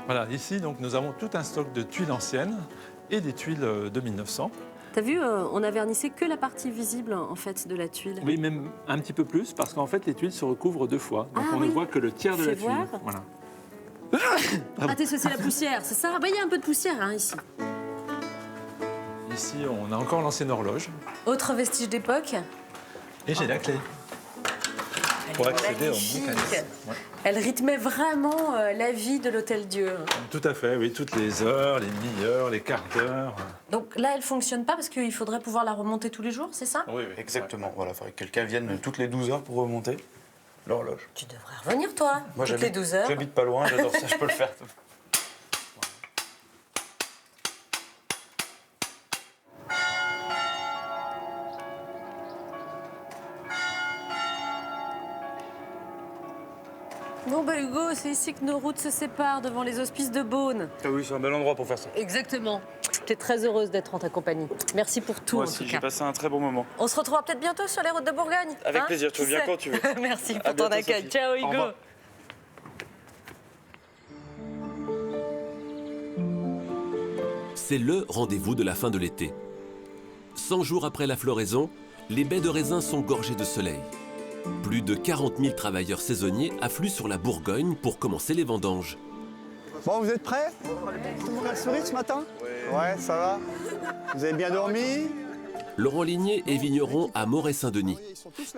S7: Voilà, ici, donc, nous avons tout un stock de tuiles anciennes et des tuiles de 1900.
S1: T'as vu, on a vernissé que la partie visible, en fait, de la tuile.
S7: Oui, même un petit peu plus, parce qu'en fait, les tuiles se recouvrent 2 fois. Donc,
S1: Ah
S7: on
S1: oui.
S7: ne voit que le tiers de la
S1: Fais
S7: tuile.
S1: voir.
S7: Voilà.
S1: Ah, t'es c'est la poussière, c'est ça? Bah, il y a un peu de poussière, hein, ici.
S7: Ici, on a encore l'ancienne horloge.
S1: Autre vestige d'époque.
S7: Et j'ai la clé. Pour accéder au mécanisme. Ouais.
S1: Elle rythmait vraiment la vie de l'Hôtel-Dieu.
S7: Tout à fait, oui, toutes les heures, les demi-heures, les quarts d'heure.
S1: Donc là, elle fonctionne pas parce qu'il faudrait pouvoir la remonter tous les jours, c'est ça?
S7: Oui,
S6: Exactement. Voilà, il faudrait que quelqu'un vienne toutes les 12 heures pour remonter l'horloge.
S1: Tu devrais revenir, toi,
S6: Moi,
S1: toutes les 12 heures.
S6: J'habite pas loin, j'adore ça, je peux le faire.
S1: Bon, bah Hugo, c'est ici que nos routes se séparent devant les hospices de Beaune.
S6: Ah oui, c'est un bel endroit pour faire ça.
S1: Exactement. J'étais très heureuse d'être en ta compagnie. Merci pour tout,
S6: Moi
S1: en
S6: aussi,
S1: tout
S6: j'ai
S1: cas.
S6: passé un très bon moment.
S1: On se retrouvera peut-être bientôt sur les routes de Bourgogne.
S6: Avec
S1: hein?
S6: plaisir, tu
S1: Qui
S6: reviens
S1: sait?
S6: quand tu veux.
S1: Merci
S6: À
S1: pour ton
S6: bientôt,
S1: accueil.
S6: Sophie.
S1: Ciao,
S6: Au
S1: Hugo.
S6: revoir.
S2: C'est le rendez-vous de la fin de l'été. 100 jours après la floraison, les baies de raisin sont gorgées de soleil. Plus de 40 000 travailleurs saisonniers affluent sur la Bourgogne pour commencer les vendanges.
S17: Bon, vous êtes prêts? Tout le monde a le sourire ce matin? Ouais, ça va. Vous avez bien dormi?
S2: Laurent Ligné est vigneron à Moret-Saint-Denis.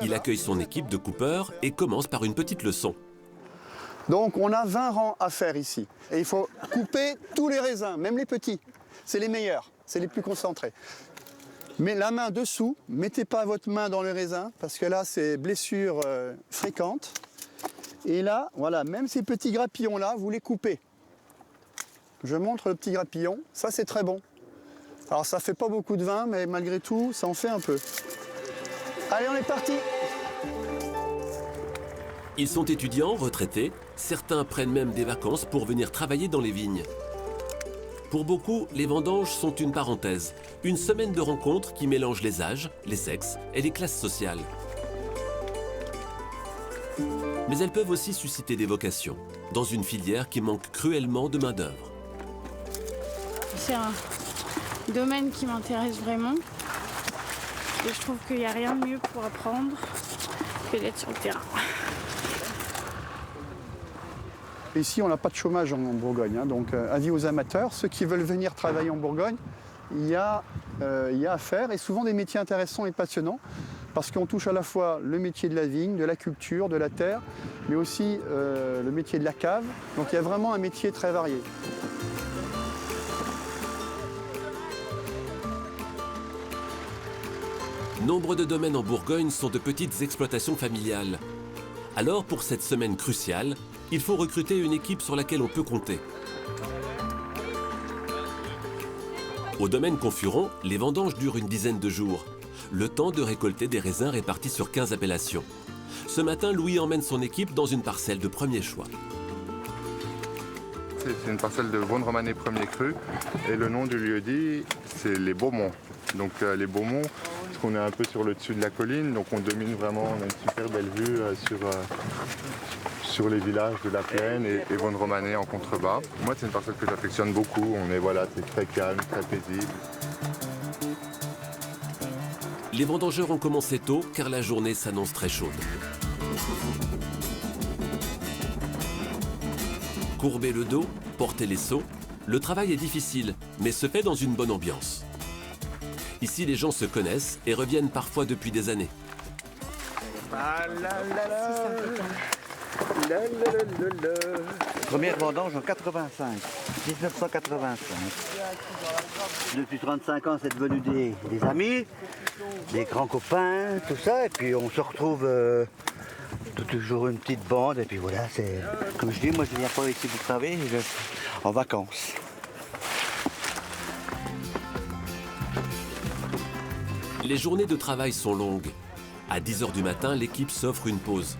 S2: Il accueille son équipe de coupeurs et commence par une petite leçon.
S17: Donc on a 20 rangs à faire ici. Et il faut couper tous les raisins, même les petits. C'est les meilleurs, c'est les plus concentrés. Mais la main dessous, mettez pas votre main dans le raisin, parce que là c'est blessure fréquente. Et là, voilà, même ces petits grappillons-là, vous les coupez. Je montre le petit grappillon, ça c'est très bon. Alors ça fait pas beaucoup de vin, mais malgré tout, ça en fait un peu. Allez, on est parti!
S2: Ils sont étudiants, retraités. Certains prennent même des vacances pour venir travailler dans les vignes. Pour beaucoup, les vendanges sont une parenthèse, une semaine de rencontres qui mélange les âges, les sexes et les classes sociales. Mais elles peuvent aussi susciter des vocations, dans une filière qui manque cruellement de main-d'œuvre.
S8: C'est un domaine qui m'intéresse vraiment. Et je trouve qu'il n'y a rien de mieux pour apprendre que d'être sur le terrain.
S17: Ici, on n'a pas de chômage en Bourgogne, hein, donc avis aux amateurs, ceux qui veulent venir travailler en Bourgogne, il y a à faire, et souvent des métiers intéressants et passionnants, parce qu'on touche à la fois le métier de la vigne, de la culture, de la terre, mais aussi le métier de la cave, donc il y a vraiment un métier très varié.
S2: Nombre de domaines en Bourgogne sont de petites exploitations familiales. Alors, pour cette semaine cruciale, il faut recruter une équipe sur laquelle on peut compter. Au domaine Confuron, les vendanges durent une dizaine de jours. Le temps de récolter des raisins répartis sur 15 appellations. Ce matin, Louis emmène son équipe dans une parcelle de premier choix.
S9: C'est une parcelle de Vosne-Romanée premier cru. Et le nom du lieu-dit, c'est les Beaumonts. Donc les Beaumonts, parce qu'on est un peu sur le dessus de la colline, donc on domine vraiment, on a une super belle vue sur les villages de la plaine et Vosne-Romanée en contrebas. Moi, c'est une parcelle que j'affectionne beaucoup. C'est très calme, très paisible.
S2: Les vendangeurs ont commencé tôt car la journée s'annonce très chaude. Courber le dos, porter les seaux, le travail est difficile, mais se fait dans une bonne ambiance. Ici, les gens se connaissent et reviennent parfois depuis des années.
S18: Première vendange en 85, 1985. Depuis 35 ans, c'est devenu des amis, des grands copains, tout ça. Et puis on se retrouve toujours une petite bande. Et puis voilà, c'est comme je dis, moi je viens pas ici pour travailler, je vais en vacances.
S2: Les journées de travail sont longues. À 10 h du matin, l'équipe s'offre une pause.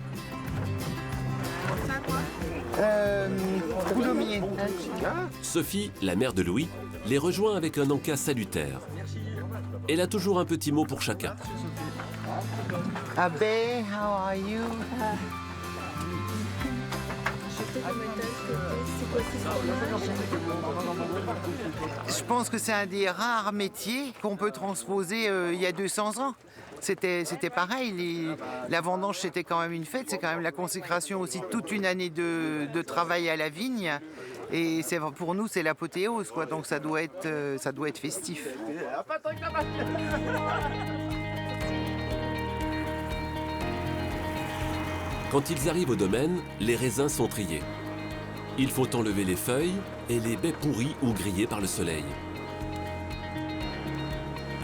S18: Boulommier.
S2: Sophie, la mère de Louis, les rejoint avec un encas salutaire. Elle a toujours un petit mot pour chacun.
S18: Abbé, how are you?
S19: Je pense que c'est un des rares métiers qu'on peut transposer il y a 200 ans. C'était pareil, la vendange c'était quand même une fête, c'est quand même la consécration aussi de toute une année de travail à la vigne. Et pour nous c'est l'apothéose, quoi, donc ça doit être festif.
S2: Quand ils arrivent au domaine, les raisins sont triés. Il faut enlever les feuilles et les baies pourries ou grillées par le soleil.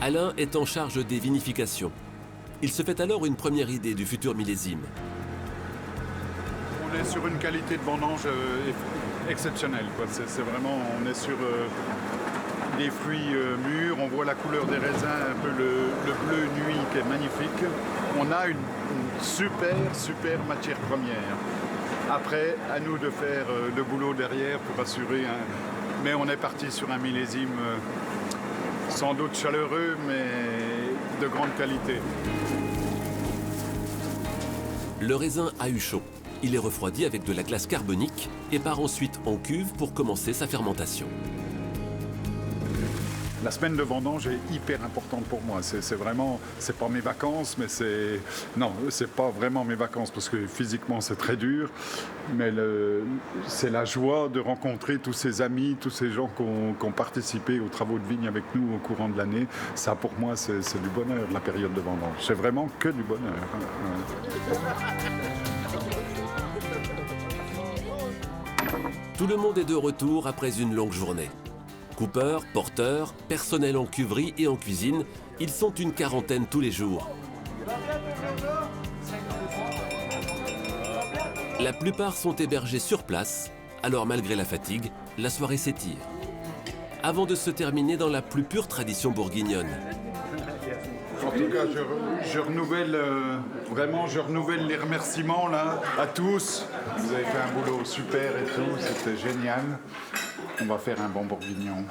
S2: Alain est en charge des vinifications. Il se fait alors une première idée du futur millésime.
S20: On est sur une qualité de vendange exceptionnelle, quoi. C'est vraiment, on est sur des fruits mûrs, on voit la couleur des raisins, un peu le bleu nuit qui est magnifique. On a une super matière première. Après, à nous de faire le boulot derrière pour assurer mais on est parti sur un millésime sans doute chaleureux, mais de grande qualité.
S2: Le raisin a eu chaud. Il est refroidi avec de la glace carbonique et part ensuite en cuve pour commencer sa fermentation.
S20: La semaine de vendange est hyper importante pour moi. C'est vraiment, c'est pas mes vacances, mais c'est pas vraiment mes vacances parce que physiquement c'est très dur. Mais c'est la joie de rencontrer tous ces amis, tous ces gens qui ont participé aux travaux de vigne avec nous au courant de l'année. Ça, pour moi, c'est du bonheur, la période de vendange. C'est vraiment que du bonheur.
S2: Tout le monde est de retour après une longue journée. Coupeurs, porteurs, personnel en cuverie et en cuisine, ils sont une quarantaine tous les jours. La plupart sont hébergés sur place, alors malgré la fatigue, la soirée s'étire. Avant de se terminer dans la plus pure tradition bourguignonne.
S20: En tout cas, je renouvelle les remerciements là, à tous. Vous avez fait un boulot super et tout, c'était génial. on va faire un bon bourguignon.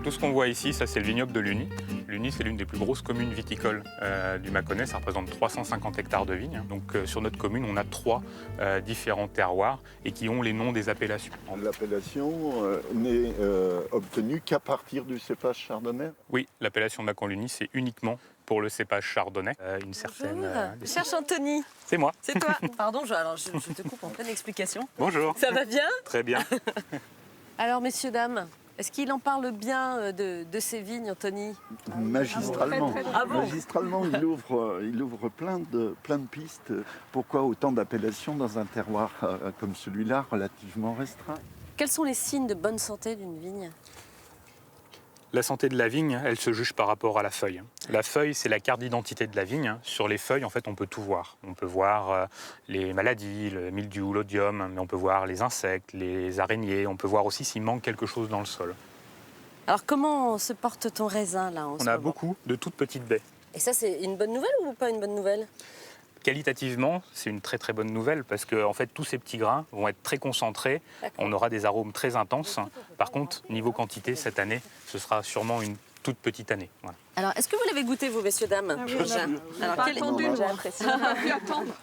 S15: Tout ce qu'on voit ici, ça c'est le vignoble de Luny. Luny, c'est l'une des plus grosses communes viticoles du Mâconnais. Ça représente 350 hectares de vignes. Donc sur notre commune, on a 3 différents terroirs et qui ont les noms des appellations.
S16: L'appellation n'est obtenue qu'à partir du cépage chardonnay?
S15: Oui, l'appellation Mâcon-Luny, c'est uniquement pour le cépage chardonnay. Une certaine...
S1: Cherche Anthony.
S15: C'est moi.
S1: C'est toi. Pardon, je te coupe en pleine explication.
S15: Bonjour.
S1: Ça va bien?
S15: Très bien.
S1: Alors, messieurs, dames, est-ce qu'il en parle bien de ces vignes, Anthony?
S16: Magistralement.
S1: Ah bon?
S16: Magistralement, il ouvre plein de pistes. Pourquoi autant d'appellations dans un terroir comme celui-là, relativement restreint?
S1: Quels sont les signes de bonne santé d'une vigne?
S15: La santé de la vigne, elle se juge par rapport à la feuille. La feuille, c'est la carte d'identité de la vigne. Sur les feuilles, en fait, on peut tout voir. On peut voir les maladies, le mildiou, l'odium, mais on peut voir les insectes, les araignées. On peut voir aussi s'il manque quelque chose dans le sol.
S1: Alors, comment se porte ton raisin, là, en ce
S15: On a
S1: moment?
S15: beaucoup de toutes petites baies.
S1: Et ça, c'est une bonne nouvelle ou pas une bonne nouvelle?
S15: Qualitativement, c'est une très très bonne nouvelle parce que en fait, tous ces petits grains vont être très concentrés. On aura des arômes très intenses. Par contre, niveau quantité, cette année, ce sera sûrement une toute petite année. Voilà.
S1: Alors, est-ce que vous l'avez goûté, vous, messieurs, dames?
S14: Ah oui,
S1: déjà? Alors,
S14: pas attendu,
S1: J'ai
S14: moi.
S1: apprécié.
S14: On a pu attendre.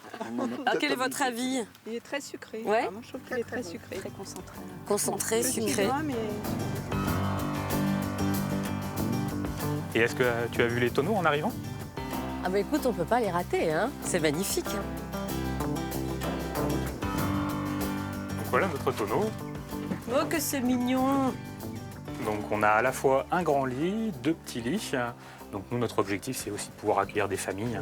S1: Alors, quel est votre avis?
S14: Il est très sucré.
S1: Ouais.
S14: Vraiment, je trouve qu'il est très sucré. Très concentré.
S1: Concentré,
S14: Petit
S1: sucré.
S14: grain, mais...
S15: Et est-ce que tu as vu les tonneaux en arrivant?
S1: Ah bah écoute, on peut pas les rater, hein. C'est magnifique.
S15: Donc voilà notre tonneau.
S1: Oh, que c'est mignon!
S15: Donc on a à la fois un grand lit, 2 petits lits. Donc nous, notre objectif, c'est aussi de pouvoir accueillir des familles.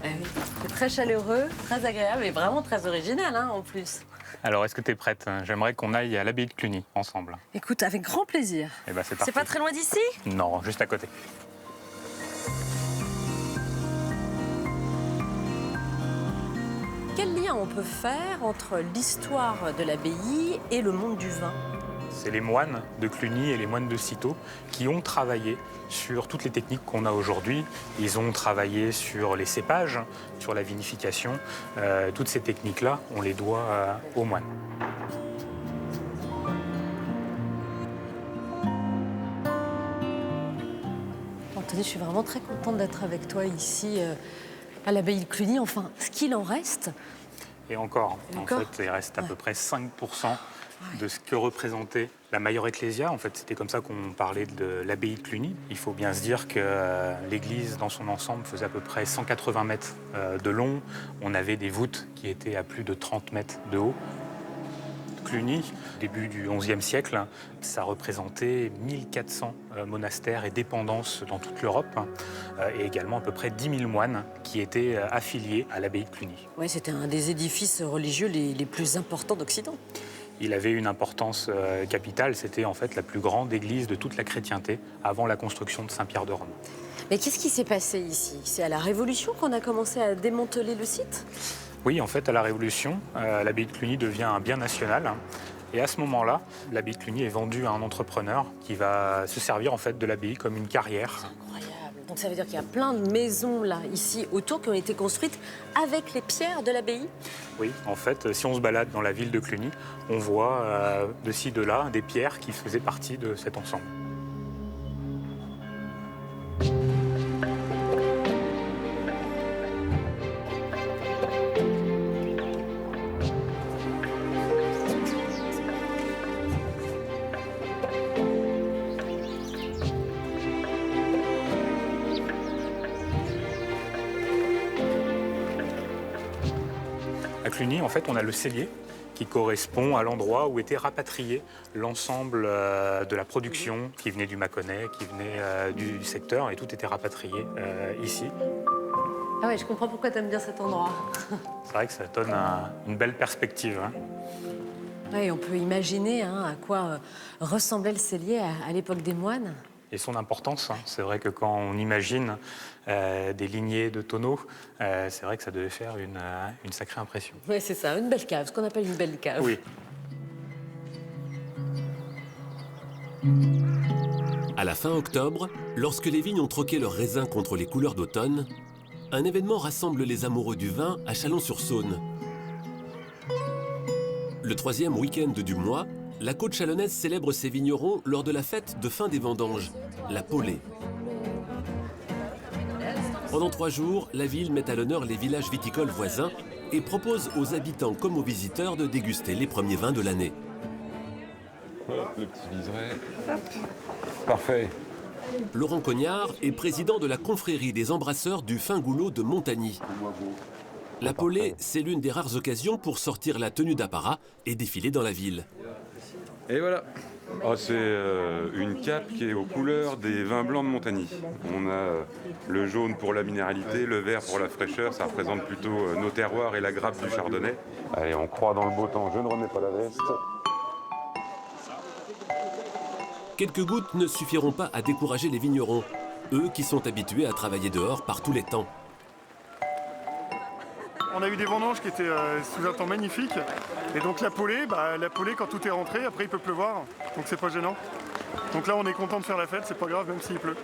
S1: C'est très chaleureux, très agréable et vraiment très original, hein, en plus.
S15: Alors, est-ce que tu es prête? J'aimerais qu'on aille à l'abbaye de Cluny ensemble.
S1: Écoute, avec grand plaisir.
S15: Eh ben, c'est parti.
S1: C'est pas très loin d'ici?
S15: Non, juste à côté.
S1: Quel lien on peut faire entre l'histoire de l'abbaye et le monde du vin?
S15: C'est les moines de Cluny et les moines de Cîteaux qui ont travaillé sur toutes les techniques qu'on a aujourd'hui. Ils ont travaillé sur les cépages, sur la vinification. Toutes ces techniques-là, on les doit aux moines.
S1: Anthony, je suis vraiment très contente d'être avec toi ici à l'abbaye de Cluny. Enfin, ce qu'il en reste.
S15: Et encore, en fait, il reste à peu près 5% de ce que représentait la Maior Ecclesia. En fait, c'était comme ça qu'on parlait de l'abbaye de Cluny. Il faut bien se dire que l'église, dans son ensemble, faisait à peu près 180 mètres de long. On avait des voûtes qui étaient à plus de 30 mètres de haut. Cluny, début du XIe siècle, ça représentait 1400 monastères et dépendances dans toute l'Europe, et également à peu près 10 000 moines qui étaient affiliés à l'abbaye de Cluny.
S1: Oui, c'était un des édifices religieux les plus importants d'Occident.
S15: Il avait une importance capitale, c'était en fait la plus grande église de toute la chrétienté avant la construction de Saint-Pierre de Rome.
S1: Mais qu'est-ce qui s'est passé ici? C'est à la Révolution qu'on a commencé à démanteler le site?
S15: Oui, en fait, à la Révolution, l'abbaye de Cluny devient un bien national. Et à ce moment-là, l'abbaye de Cluny est vendue à un entrepreneur qui va se servir en fait de l'abbaye comme une carrière.
S1: Incroyable. Donc ça veut dire qu'il y a plein de maisons là, ici, autour, qui ont été construites avec les pierres de l'abbaye?
S15: Oui, en fait, si on se balade dans la ville de Cluny, on voit de ci, de là, des pierres qui faisaient partie de cet ensemble. À Cluny, en fait, on a le cellier qui correspond à l'endroit où était rapatrié l'ensemble de la production qui venait du Mâconnais, qui venait du secteur, et tout était rapatrié ici.
S1: Ah ouais, je comprends pourquoi tu aimes bien cet endroit.
S15: C'est vrai que ça donne une belle perspective. Hein.
S1: Ouais, on peut imaginer à quoi ressemblait le cellier à l'époque des moines.
S15: Et son importance, hein. C'est vrai que quand on imagine des lignées de tonneaux, c'est vrai que ça devait faire une sacrée impression.
S1: Oui, c'est ça, une belle cave, ce qu'on appelle une belle cave.
S15: Oui.
S2: À la fin octobre, lorsque les vignes ont troqué leurs raisins contre les couleurs d'automne, un événement rassemble les amoureux du vin à Chalon-sur-Saône. Le 3e week-end du mois, la côte chalonnaise célèbre ses vignerons lors de la fête de fin des vendanges, la Paulée. Pendant 3 jours, la ville met à l'honneur les villages viticoles voisins et propose aux habitants comme aux visiteurs de déguster les premiers vins de l'année.
S10: Le petit liseré. Parfait.
S2: Laurent Cognard est président de la confrérie des embrasseurs du fin goulot de Montagny. La Paulée, c'est l'une des rares occasions pour sortir la tenue d'apparat et défiler dans la ville.
S10: Et voilà. Oh, c'est une cape qui est aux couleurs des vins blancs de Montagny. On a le jaune pour la minéralité, le vert pour la fraîcheur, ça représente plutôt nos terroirs et la grappe du chardonnay. Allez, on croit dans le beau temps, je ne remets pas la veste.
S2: Quelques gouttes ne suffiront pas à décourager les vignerons, eux qui sont habitués à travailler dehors par tous les temps.
S21: On a eu des vendanges qui étaient sous un temps magnifique. Et donc la Paulée, quand tout est rentré, après il peut pleuvoir. Donc c'est pas gênant. Donc là on est content de faire la fête, c'est pas grave même s'il pleut.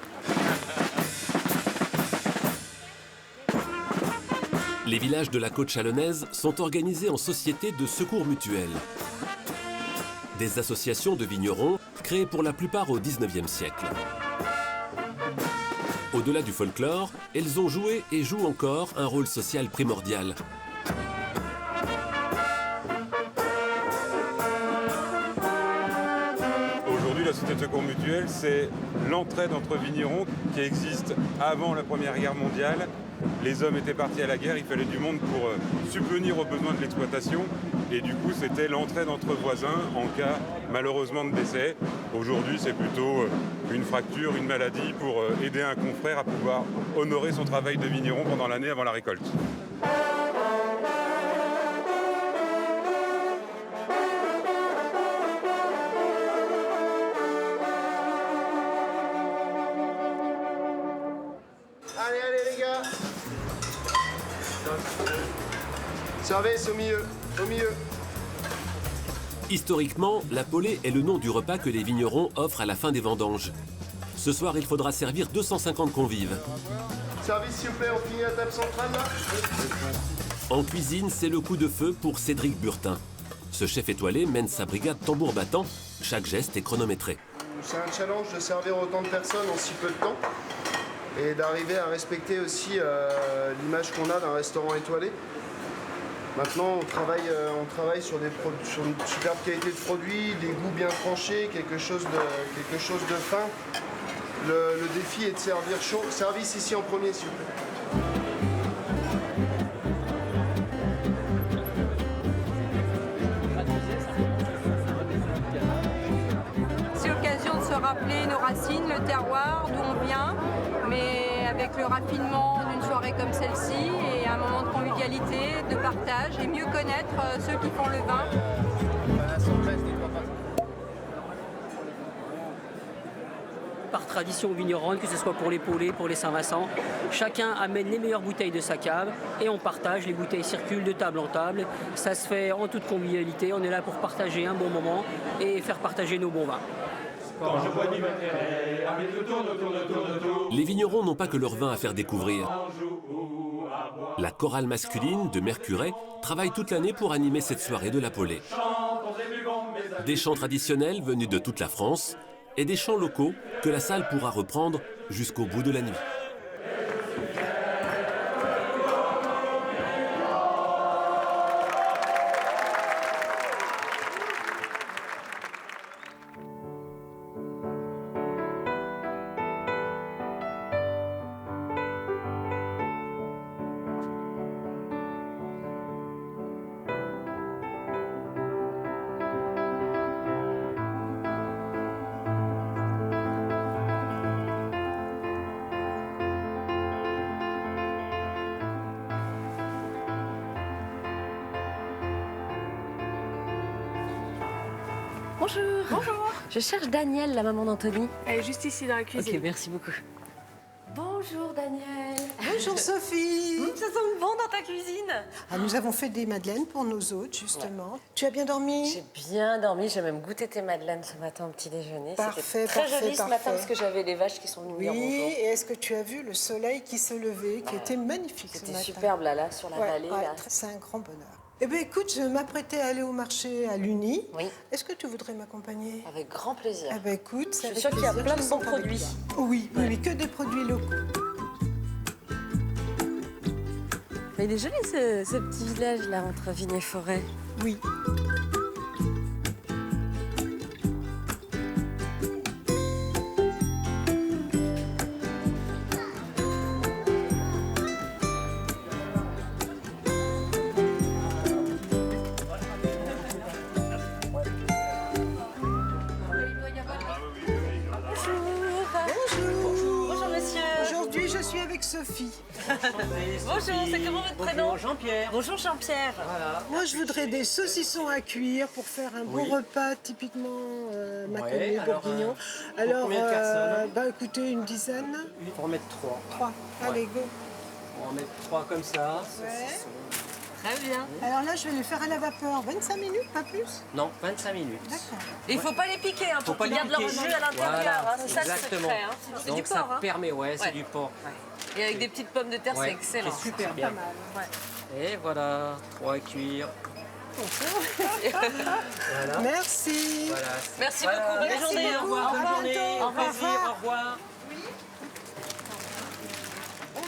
S2: Les villages de la côte chalonnaise sont organisés en sociétés de secours mutuels. Des associations de vignerons créées pour la plupart au XIXe siècle. Au-delà du folklore, elles ont joué et jouent encore un rôle social primordial.
S10: Aujourd'hui, la société de secours mutuel, c'est l'entraide entre vignerons qui existe avant la Première Guerre mondiale. Les hommes étaient partis à la guerre, il fallait du monde pour subvenir aux besoins de l'exploitation. Et du coup, c'était l'entraide entre voisins en cas, malheureusement, de décès. Aujourd'hui, c'est plutôt une fracture, une maladie pour aider un confrère à pouvoir honorer son travail de vigneron pendant l'année avant la récolte.
S22: Allez les gars. Service au milieu, au milieu.
S2: Historiquement, la Paulée est le nom du repas que les vignerons offrent à la fin des vendanges. Ce soir, il faudra servir 250 convives.
S22: Service s'il vous plaît, on finit la table centrale là.
S2: En cuisine, c'est le coup de feu pour Cédric Burtin. Ce chef étoilé mène sa brigade tambour battant. Chaque geste est chronométré.
S22: C'est un challenge de servir autant de personnes en si peu de temps et d'arriver à respecter aussi l'image qu'on a d'un restaurant étoilé. Maintenant, on travaille sur une superbe qualité de produit, des goûts bien tranchés, quelque chose de fin. Le défi est de servir chaud. Service ici en premier, s'il vous plaît.
S23: C'est l'occasion de se rappeler nos racines, le terroir, d'où on vient, mais avec le raffinement d'une soirée comme celle-ci et un moment de convivialité, de partage et mieux connaître ceux qui font le vin.
S24: Par tradition vigneronne, que ce soit pour les Paulées, pour les Saint-Vincent, chacun amène les meilleures bouteilles de sa cave et on partage, les bouteilles circulent de table en table. Ça se fait en toute convivialité, on est là pour partager un bon moment et faire partager nos bons vins.
S2: Les vignerons n'ont pas que leur vin à faire découvrir. La chorale masculine de Mercuret travaille toute l'année pour animer cette soirée de la Paulée. Des chants traditionnels venus de toute la France et des chants locaux que la salle pourra reprendre jusqu'au bout de la nuit.
S1: Bonjour.
S14: Bonjour.
S1: Je cherche Daniel, la maman d'Anthony.
S14: Elle est juste ici dans la cuisine.
S1: Ok, merci beaucoup. Bonjour Daniel.
S3: Bonjour Sophie.
S1: Ça sent bon dans ta cuisine.
S3: Ah, nous avons fait des madeleines pour nos hôtes, justement. Tu as bien dormi?
S1: J'ai bien dormi, j'ai même goûté tes madeleines ce matin au petit déjeuner.
S3: Parfait,
S1: C'était très
S3: parfait,
S1: joli ce
S3: parfait.
S1: matin parce que j'avais les vaches qui sont venues
S3: Oui,
S1: dire bonjour.
S3: et est-ce que tu as vu le soleil qui se levait, qui était magnifique ce
S1: C'était
S3: matin?
S1: superbe là, sur la vallée. Là.
S3: C'est un grand bonheur. Eh bien, écoute, je m'apprêtais à aller au marché à l'Uni.
S1: Oui.
S3: Est-ce que tu voudrais m'accompagner?
S1: Avec grand plaisir.
S3: Eh bien, écoute,
S1: Je suis
S3: avec
S1: sûre qu'il y a
S3: plaisir,
S1: plein de
S3: je
S1: bons
S3: sens avec
S1: produits.
S3: toi. Oui, oui, oui, que des produits locaux.
S1: Mais il est joli ce petit village là entre vignes et forêt.
S3: Oui.
S1: Bonjour monsieur.
S3: Aujourd'hui, je suis avec Sophie.
S1: Bonjour, c'est comment votre prénom?
S4: Bonjour Jean-Pierre.
S1: Bonjour Jean-Pierre.
S4: Voilà.
S3: Moi, je voudrais des saucissons à cuire pour faire un bon repas typiquement maconnais,
S4: alors,
S3: bourguignon.
S4: pour combien de personnes?
S3: Bah écoutez, une dizaine.
S4: Il faut en mettre 3.
S3: 3. Allez, go.
S4: On va en mettre 3 comme ça.
S3: Ouais.
S1: Très bien.
S3: Alors là, je vais les faire à la vapeur. 25 minutes, pas plus?
S4: Non, 25 minutes.
S3: D'accord.
S1: Et il ne faut pas les piquer hein, pour
S4: pas
S1: qu'ils
S4: les
S1: gardent leur
S4: piquer.
S1: jus à l'intérieur.
S4: Voilà,
S1: hein. C'est ça le
S4: exactement.
S1: secret. Hein. Sinon, c'est
S4: Donc
S1: du porc.
S4: ça
S1: hein.
S4: permet, c'est du porc.
S1: Et avec des petites pommes de terre, c'est excellent.
S4: C'est super bien. Et voilà, 3 à cuire. Voilà.
S3: Merci.
S4: Voilà.
S1: Merci
S4: Voilà.
S1: beaucoup. Bonne
S4: Merci
S1: journée.
S4: beaucoup.
S1: Au revoir.
S4: Bonne journée.
S3: bientôt.
S4: Au plaisir.
S3: Au revoir.
S4: Au revoir.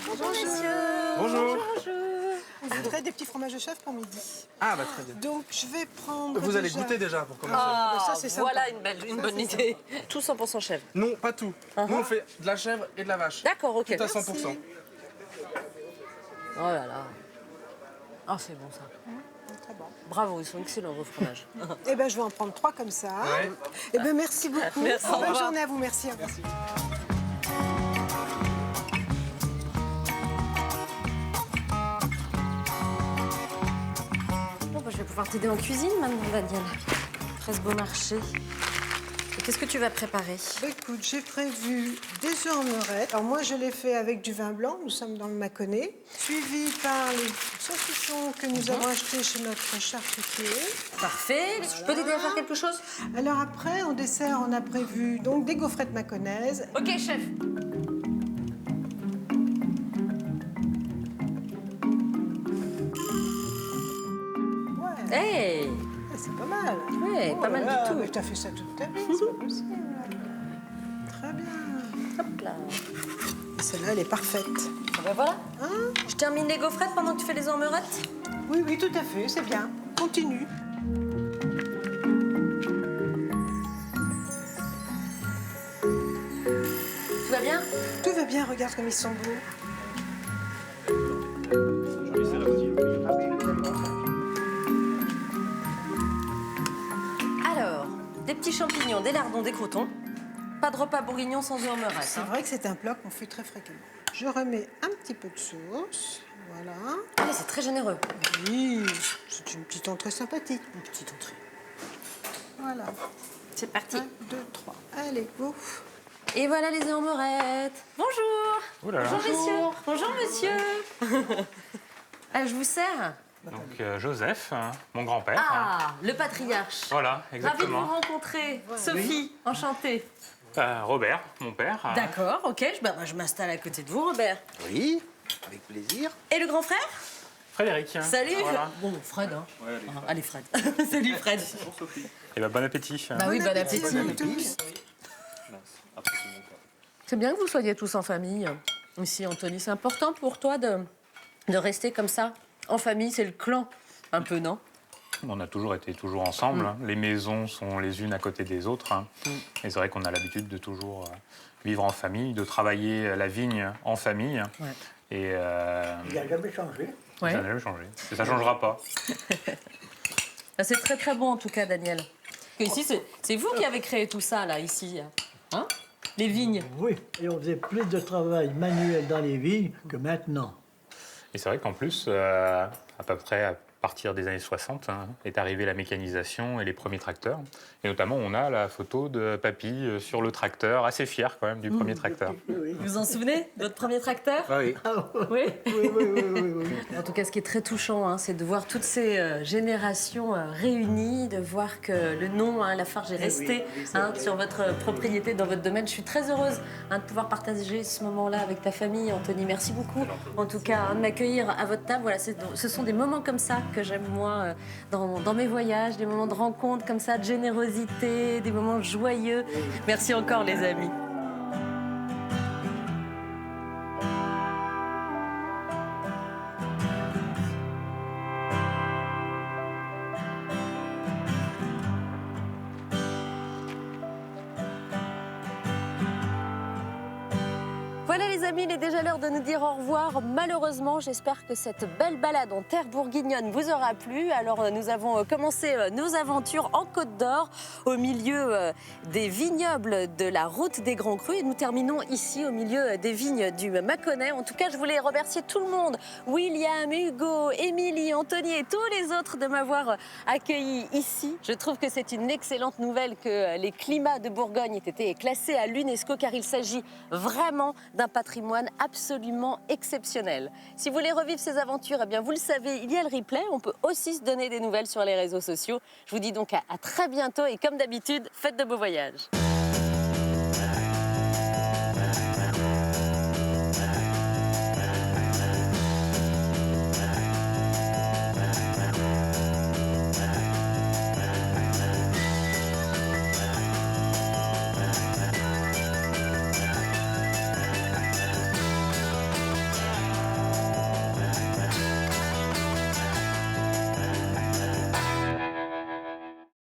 S1: Bonjour messieurs.
S10: Bonjour.
S3: Je voudrais des petits fromages de chèvre pour midi.
S5: Ah bah très bien.
S3: Donc, je vais prendre.
S5: Vous allez
S3: déjà-
S5: goûter déjà pour commencer.
S1: Ah,
S3: ça, c'est sympa.
S1: voilà une bonne idée. Tout 100% chèvre.
S5: Non, pas tout. Nous on fait de la chèvre et de la vache.
S1: D'accord, ok.
S5: Tout à 100%.
S1: Oh là là. Oh, c'est bon ça.
S3: Très bon.
S1: Bravo, ils sont excellents vos fromages.
S3: Eh ben, je vais en prendre 3 comme ça.
S5: Ouais.
S3: Eh ben, merci beaucoup.
S1: Merci. Au
S3: Bonne
S1: revoir.
S3: journée à vous. Merci. Au revoir.
S1: Bon, bah, je vais pouvoir t'aider en cuisine maintenant, Daniel. Après ce beau marché. Et qu'est-ce que tu vas préparer?
S3: Bah, écoute, j'ai prévu des œufs en meurette. Alors moi, je les fais avec du vin blanc. Nous sommes dans le Mâconnais. Suivi par les saucissons que nous avons achetés chez notre charcutier.
S1: Parfait. Je peux t'aider à faire quelque chose?
S3: Alors après, en dessert, on a prévu donc des gaufrettes mâconnaises.
S1: Ok, chef.
S3: Ouais.
S1: Hey.
S3: C'est pas mal.
S1: Ouais, pas mal
S3: là,
S1: du tout.
S3: Mais t'as fait ça toute ta vie, c'est pas possible. Très bien.
S1: Hop là.
S3: Et celle-là, elle est parfaite.
S1: Ah ben voilà. Je termine les gaufrettes pendant que tu fais les emmerettes.
S3: Oui, oui, tout à fait, c'est bien. Continue.
S1: Tout va bien?
S3: Tout va bien, regarde comme ils sont beaux.
S1: Alors, des petits champignons, des lardons, des crotons. Pas de repas bourguignon sans œufs en meurette.
S3: C'est vrai que c'est un plat qu'on fait très fréquemment. Je remets un petit peu de sauce. Voilà.
S1: Allez, c'est très généreux.
S3: Oui, c'est une petite entrée sympathique. Une petite entrée. Voilà.
S1: C'est parti.
S3: 1, 2, 3. Allez, go.
S1: Et voilà les œufs en meurette. Bonjour.
S15: Ouh là là.
S1: Bonjour messieurs. Bonjour monsieur. Ah, je vous sers.
S15: Donc Joseph, mon grand-père.
S1: Ah, le patriarche.
S15: Voilà,
S1: Ravi de
S15: exactement.
S1: vous rencontrer. Sophie, enchantée.
S15: Robert, mon père.
S1: D'accord, ok. Je m'installe à côté de vous, Robert.
S18: Oui, avec plaisir.
S1: Et le grand frère?
S15: Frédéric.
S1: Salut.
S15: Voilà.
S1: Bon, Fred, hein. Allez, Fred. Salut, Fred.
S15: Et bah, bon appétit.
S1: Bah oui, bon appétit. C'est bien que vous soyez tous en famille. Ici, Anthony, c'est important pour toi de rester comme ça. En famille, c'est le clan. Un peu, non?
S15: On a toujours été ensemble. Hein. Les maisons sont les unes à côté des autres. Hein. Et c'est vrai qu'on a l'habitude de toujours vivre en famille, de travailler la vigne en famille.
S1: Ouais.
S15: Et
S18: Il n'a jamais changé.
S15: ça n'a jamais changé. Et ça ne changera pas.
S1: C'est très très bon en tout cas, Daniel. Ici, c'est vous qui avez créé tout ça, là, ici. Hein? Les vignes.
S11: Oui, et on faisait plus de travail manuel dans les vignes que maintenant.
S15: Et c'est vrai qu'en plus, à peu près partir des années 60, est arrivée la mécanisation et les premiers tracteurs. Et notamment, on a la photo de papy sur le tracteur, assez fier quand même du premier tracteur.
S1: Vous vous en souvenez de votre premier tracteur?
S15: Oui.
S1: Oui. En tout cas, ce qui est très touchant, c'est de voir toutes ces générations réunies, de voir que le nom Lafarge est resté sur votre propriété, dans votre domaine. Je suis très heureuse de pouvoir partager ce moment-là avec ta famille, Anthony. Merci beaucoup, en tout cas, de m'accueillir à votre table. Voilà, ce sont des moments comme ça que j'aime, moi, dans mes voyages, des moments de rencontre comme ça, de générosité, des moments joyeux. Merci encore, les amis. Voilà les amis, il est déjà l'heure de nous dire au revoir. Malheureusement, j'espère que cette belle balade en terre bourguignonne vous aura plu. Alors nous avons commencé nos aventures en Côte d'Or, au milieu des vignobles de la route des Grands Crus. Et nous terminons ici, au milieu des vignes du Mâconnais. En tout cas, je voulais remercier tout le monde, William, Hugo, Émilie, Anthony et tous les autres de m'avoir accueilli ici. Je trouve que c'est une excellente nouvelle que les climats de Bourgogne aient été classés à l'UNESCO, car il s'agit vraiment d'un patrimoine absolument exceptionnel. Si vous voulez revivre ces aventures, eh bien vous le savez, il y a le replay. On peut aussi se donner des nouvelles sur les réseaux sociaux. Je vous dis donc à très bientôt et comme d'habitude, faites de beaux voyages.